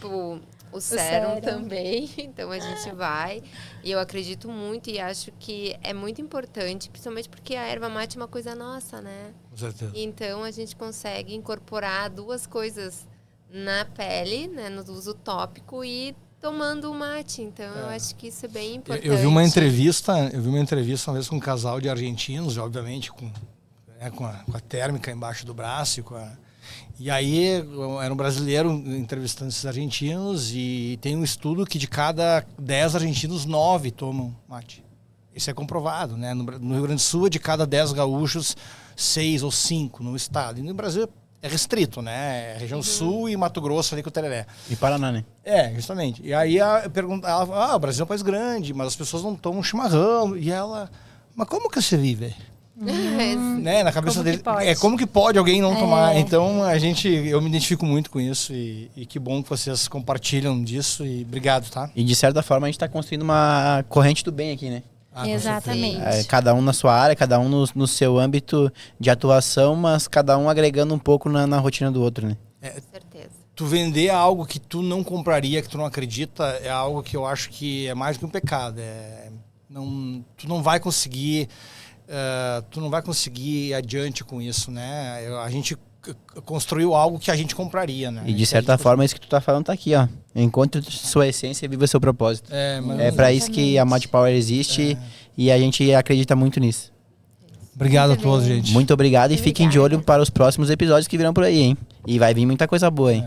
O sérum sérum. também. Então a gente vai. E eu acredito muito e acho que é muito importante, principalmente porque a erva mate é uma coisa nossa, né? Com certeza. Então a gente consegue incorporar duas coisas na pele, né? No uso tópico e tomando o mate. Então eu acho que isso é bem importante. Eu vi uma entrevista uma vez com um casal de argentinos, obviamente com a térmica embaixo do braço e aí era um brasileiro entrevistando esses argentinos e tem um estudo que de cada 10 argentinos, 9 tomam mate. Isso é comprovado, né? No Rio Grande do Sul, de cada 10 gaúchos, 6 ou 5 no estado. E no Brasil é restrito, né? É região sul e Mato Grosso ali com o tereré. E Paraná, né? Justamente. E aí ela fala, o Brasil é um país grande, mas as pessoas não tomam chimarrão. E ela, mas como que você vive? Né? Na cabeça Como que dele, pode? como que pode alguém não tomar? Então eu me identifico muito com isso e que bom que vocês compartilham disso e obrigado, tá? E de certa forma a gente tá construindo uma corrente do bem aqui, né? Com Exatamente. Cada um na sua área, cada um no seu âmbito de atuação, mas cada um agregando um pouco na rotina do outro, né? Com certeza. Tu vender algo que tu não compraria, que tu não acredita, é algo que eu acho que é mais que um pecado. Tu não vai conseguir ir adiante com isso, né? A gente construiu algo que a gente compraria, né? E de certa forma isso que tu tá falando tá aqui, ó. Encontre sua essência e viva seu propósito. É pra isso que a Mate Power existe e a gente acredita muito nisso. Obrigado a Muito todos, bem. gente. Muito obrigado e fiquem de Obrigada. olho para os próximos episódios que virão por aí, hein? E vai vir muita coisa boa, hein?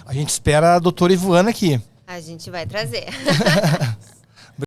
A gente espera a doutora Ivana aqui. A gente vai trazer.